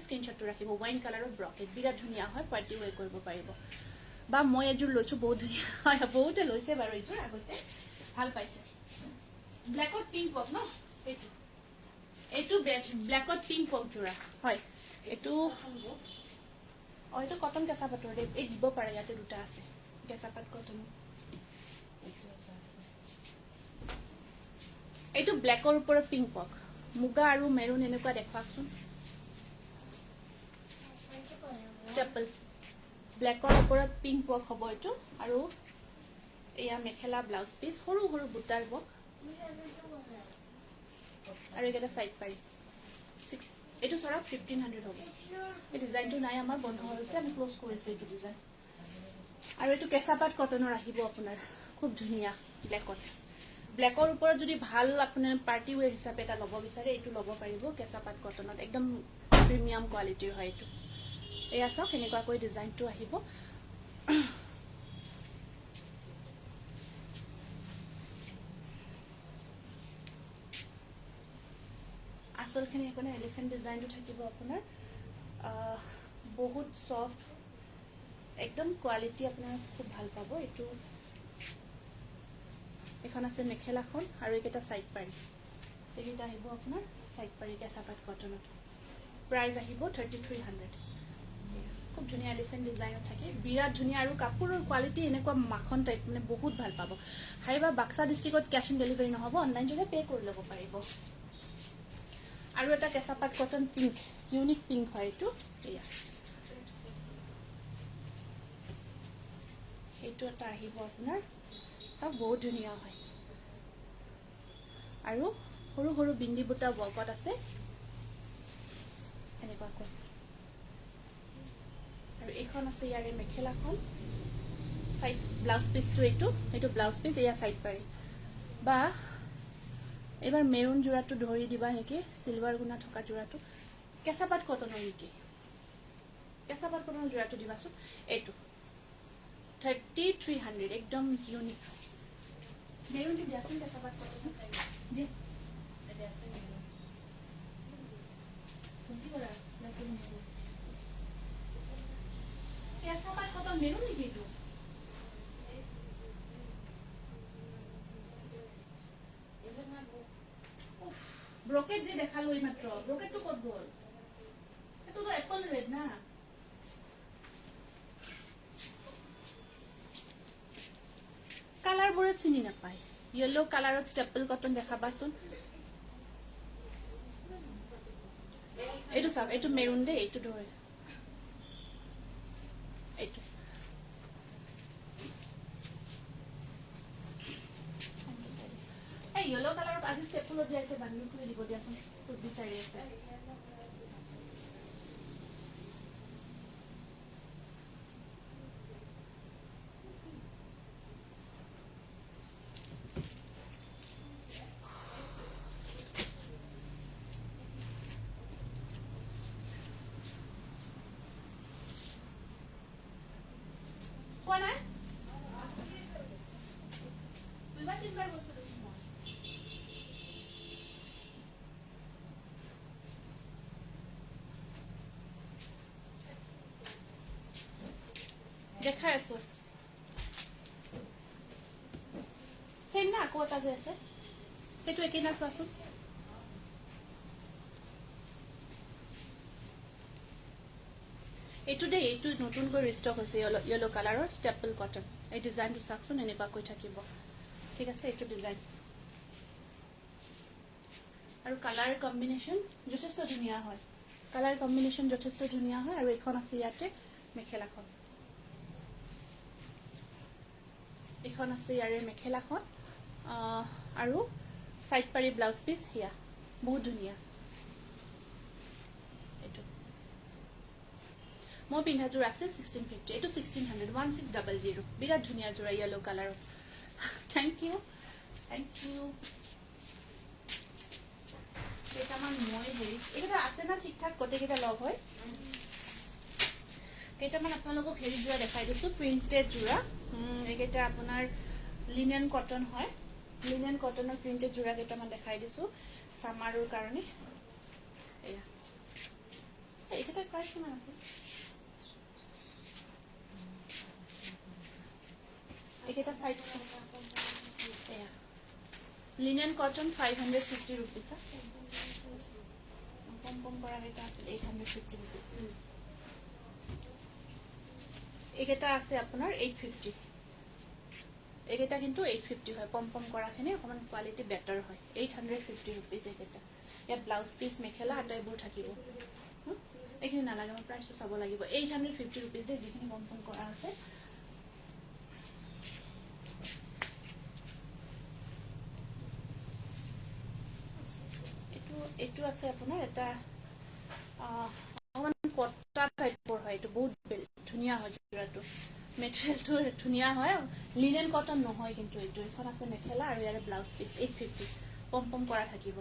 স্ক্ৰীনশ্বটটো ৰাখিব ওয়াইন কালাৰত ব্ৰকেট বিৰাট ধুনীয়া হয় পাৰ্টি ৱেৰ কৰিব পাৰিব বা মই এযোৰ লৈছো বহুত ধুনীয়া হয় বহুতে লৈছে বাৰু এইযোৰ আগতে ভাল পাইছে ব্লেকত পিংক ৱৰ্ক ন এইটো ব্লেকত পিংক ৱৰ্ক জোৰা হয় এইটো এইটো কটন কেঁচা পাটৰ এই দিব পাৰে ইয়াতে দুটা আছে কেঁচা পাট কটন এইটো ব্লেকৰ ওপৰত পিংক ৱৰ্ক মুগা আৰু মেৰুন এনেকুৱা দেখুৱাকচোন ষ্টেপল ব্লেকৰ ওপৰত পিংক ৱৰ্ক হ'ব এইটো আৰু এয়া মেখেলা ব্লাউজ পিস সৰু সৰু বুটাৰ ৱৰ্ক আৰু এটা সাইড পাৰি এইটো সৰা 1500 হ'ব এই ডিজাইনটো নাই আমাৰ বন্ধ হৈছে আমি ক্লোজ কৰিছো এইটো ডিজাইন আৰু এইটো কেঁচা পাট কটনৰ আহিব আপোনাৰ খুব ধুনীয়া ব্লেকৰ ওপৰত যদি ভাল আপোনাৰ পাৰ্টি ৱেৰ হিচাপে এটা ল'ব বিচাৰে এইটো ল'ব পাৰিব কেঁচা পাট কটনত একদম প্ৰিমিয়াম কোৱালিটিৰ হয় এইটো এয়া চাওক এনেকুৱাকৈ ডিজাইনটো আহিব আঁচলখিনি এখন এলিফেন্ট ডিজাইনটো থাকিব আপোনাৰ বহুত সফট একদম কোৱালিটি আপোনাৰ খুব ভাল পাব এইটো এখন আছে মেখেলাখন আৰু এইকেইটা সাইড পাৰি এইকেইটা আহিব আপোনাৰ সাইড পাৰি কেঁচা পাট কটনত প্ৰাইস আহিব 3300 খুব ধুনীয়া এলিফেন্ট ডিজাইনত থাকে বিৰাট ধুনীয়া আৰু কাপোৰৰ কোৱালিটি এনেকুৱা মাখন টাইপ মানে বহুত ভাল পাব হাইবা বাক্সা ডিস্ট্ৰিক্টত ক্যাশ অন ডেলিভাৰী নহব অনলাইন যোগে পে কৰি ল'ব পাৰিব আৰু এটা কেঁচা পাট কটন পিংক ইউনিক পিংক হয় এইটো এয়া এইটো এটা আহিব আপোনাৰ সব বহুত ধুনীয়া হয় আৰু সৰু সৰু বিন্দি বুটা ৱৰ্কত আছে এনেকুৱাকৈ আৰু এইখন আছে ইয়াৰে মেখেলাখন সাইড ব্লাউজ পিসটো এইটো ব্লাউজ পিস এয়া সাইড পাৰি বা এবাৰ মেৰুন জোৰাটো ধৰি দিবা নেকি সিলভাৰ গুণা থকা জোৰাটো কেঁচা পাট কটনৰ নেকি কেঁচা পাট কটনৰ জোৰাটো দিবাচোন এইটো 3300 একদম ইউনিক মেৰুন দিবাচোন কেঁচা পাট কটনৰ দি কেঁচা পাট কটন মেৰুন নেকি এইটো ব্ৰকেট যে দেখালো এই মাত্ৰ ব্ৰকেটটো ক'ত গ'ল এটোতো এপল ৰেড না কালাৰ বোৰে চিনি নাপায় ইয়েলো কালাৰত ষ্টেপল কটন দেখাবাচোন এইটো চাওক এইটো মেৰুন দে এইটো ধৰে এইটো য়েলো কালাৰত আজি ষ্টেপলত যে আছে বান্দিল খুলি দিব দিয়াচোন তোক বিচাৰি আছে কোৱা নাই দুইবাৰ তিনিবাৰ বস্তু দিছোঁ মই দেখাই আছো চেম না আকৌ এটা যে আছে সেইটো একেই না চোৱাচোন এইটো দেই এইটো নতুনকৈ ৰিষ্টক হৈছে য়েলো কালাৰৰ ষ্টেপল কটন এই ডিজাইনটো চাওকচোন এনেকুৱাকৈ থাকিব ঠিক আছে এইটো ডিজাইন আৰু কালাৰ কম্বিনেশ্যন যথেষ্ট ধুনীয়া হয় কালাৰ কম্বিনেশ্যন যথেষ্ট ধুনীয়া হয় আৰু এইখন আছে ইয়াতে মেখেলাখন এইখন আছে ইয়াৰে মেখেলাখন আৰু সাইড পাৰি ব্লাউজ পিস হিয়া বহুত ধুনীয়া এইটো মই পিন্ধা যোৰ আছে 1650 এইটো 1600 1600 বিৰাট ধুনীয়া যোৰা য়েলো কালাৰৰ থ্যাংক ইউ কেইটামান মই হেৰি এইকেইটা আছে না ঠিক ঠাক গোটেইকেইটা লগ হয় কেইটামান আপোনালোকক হেৰি যোৰা দেখাই দিছো প্ৰিন্টেড যোৰা এইকেইটা আপোনাৰ লিনেন কটন হয় লিনেন কটনৰ প্ৰিন্টেড যোৰা কেইটামান দেখাই দিছো সামাৰৰ কাৰণে এয়া এইকেইটা প্ৰাইচ কিমান আছে এইকেইটা সাইজ এয়া লিনেন কটন 550 rupees কম কৰা এটা আছে 850 rupees এইকেইটা আছে আপোনাৰ 850 এইকেইটা কিন্তু 850 হয় কম কৰাখিনি অকমান কোৱালিটি বেটাৰ হয় 850 rupees এইকেইটা ইয়াত ব্লাউজ পিস মেখেলা আটাইবোৰ থাকিব এইখিনি নালাগে মই প্ৰাইসটো চাব লাগিব 850 rupees যে যিখিনি কম কৰা আছে এইটো আছে আপোনাৰ এটা অকমান কটা টাইপৰ হয় এইটো বহুত ধুনীয়া হয় যোৰাটো মেটেৰিয়েলটো ধুনীয়া হয় লিনেন কটন নহয় কিন্তু এইটো এখন আছে মেখেলা আৰু ইয়াৰে ব্লাউজ পিস 850 কম কৰা থাকিব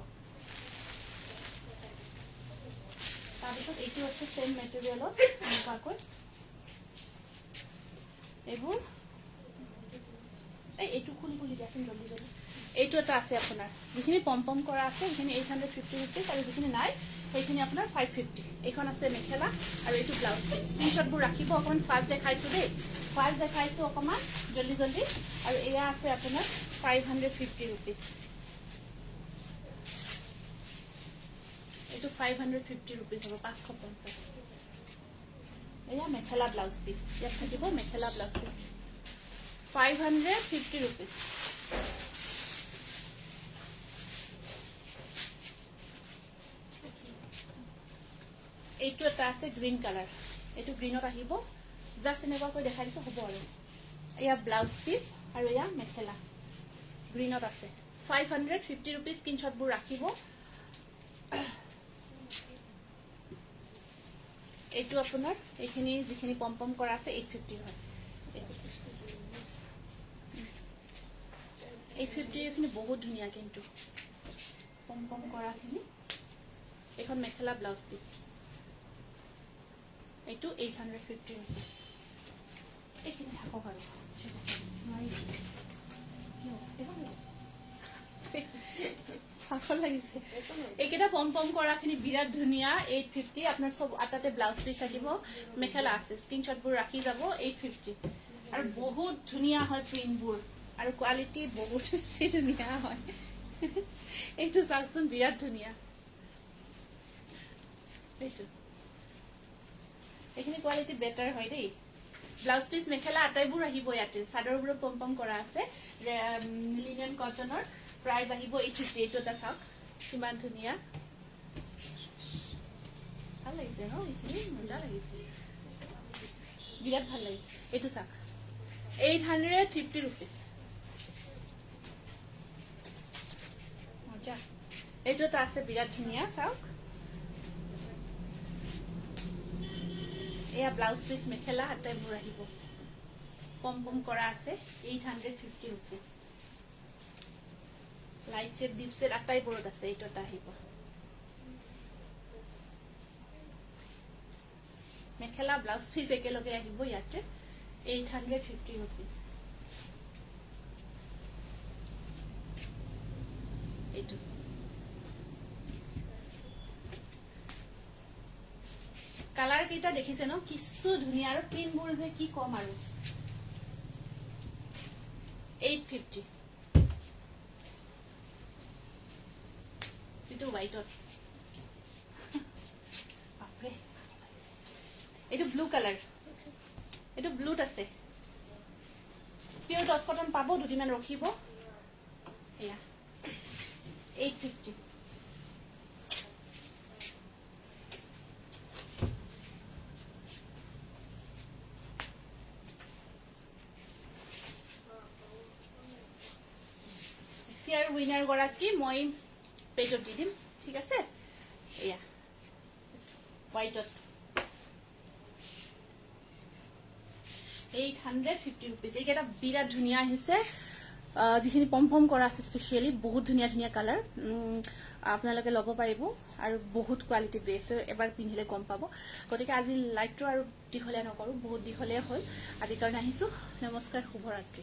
তাৰপিছত এইটো আছে সেম মেটেৰিয়েলত এনেকুৱাকৈ এইবোৰ এইটো খুলি দিয়াচোন জলদি এইটো এটা আছে আপোনাৰ যিখিনি পম কৰা আছে সেইখিনি 850 rupees আৰু যিখিনি নাই সেইখিনি আপোনাৰ 550 এইখন আছে মেখেলা আৰু এইটো ব্লাউজ পিস স্ক্ৰিনশ্বটবোৰ ৰাখিব অকমান ফাষ্ট দেখাইছো অকমান জলদি আৰু এয়া আছে আপোনাৰ 550 rupees এইটো 550 rupees হ'ব 550 এয়া মেখেলা ব্লাউজ পিস ইয়াত থাকিব মেখেলা ব্লাউজ পিস 550 rupees এইটো এটা আছে গ্ৰীন কালাৰ এইটো গ্ৰীনত আহিব জাস্ট এনেকুৱাকৈ দেখাই দিছো হ'ব আৰু এয়া ব্লাউজ পিস আৰু এয়া মেখেলা গ্ৰীনত আছে 550 rupees স্ক্ৰিনশ্বটবোৰ ৰাখিব এইটো আপোনাৰ এইখিনি যিখিনি পম কৰা আছে 850 হয় 850 এইখিনি বহুত ধুনীয়া কিন্তু পম কৰাখিনি এখন মেখেলা ব্লাউজ পিস এইটো 850 rupees এইখিনি থাকক আৰু ভাগৰ লাগিছে এইকেইটা পম কৰাখিনি বিৰাট ধুনীয়া 850 আপোনাৰ সব আটাতে ব্লাউজ পিস থাকিব মেখেলা আছে স্ক্ৰিনশ্বটবোৰ ৰাখি যাব 850 আৰু বহুত ধুনীয়া হয় প্ৰিন্টবোৰ আৰু কোৱালিটি বহুত বেছি ধুনীয়া হয় এইটো চাওকচোন বিৰাট ধুনীয়া এইটো এইখিনি কোৱালিটি বেটাৰ হয় দেই ব্লাউজ পিস মেখেলা আটাইবোৰ আহিব ইয়াতে চাদৰবোৰ পম কৰা আছে লিনেন কটনৰ প্ৰাইস আহিব 850 এইটো এটা চাওক কিমান ধুনীয়া ভাল লাগিছে ন এইখিনি মজা লাগিছে বিৰাট ভাল লাগিছে এইটো চাওক 850 rupees মজা এইটো এটা আছে বিৰাট ধুনীয়া চাওক এয়া ব্লাউজ পিস মেখেলা আটাইবোৰ আহিব পম পম কৰা আছে 850 rupees light shade deep shade আটাইবোৰত আছে এইটো এটা আহিব মেখেলা ব্লাউজ পিস একেলগে আহিব ইয়াতে 850 rupees এইটো কালাৰ কেইটা দেখিছে ন কিছু ধুনীয়া আৰু পিনবোৰ যে কি কম আৰু 850 এইটো হোৱাইটত বাপৰে এইটো ব্লু কালাৰ এইটো ব্লুত আছে পিয়ৰ টচ কটন পাব দুদিনমান ৰখিব এয়া 850 সিয়াৰ উইনাৰ গৰাকী মই পেজত দি দিম ঠিক আছে এয়া হোৱাইটত 850 rupees এইকেইটা বিৰাট ধুনীয়া আহিছে যিখিনি পম পম কৰা আছে স্পেচিয়েলি বহুত ধুনীয়া ধুনীয়া কালাৰ আপোনালোকে ল'ব পাৰিব আৰু বহুত কোৱালিটি বেছ এবাৰ পিন্ধিলে গম পাব গতিকে আজি লাইকটো আৰু দীঘলীয়া নকৰোঁ বহুত দীঘলীয়া হ'ল আজিৰ কাৰণে আহিছোঁ নমস্কাৰ শুভৰাত্ৰি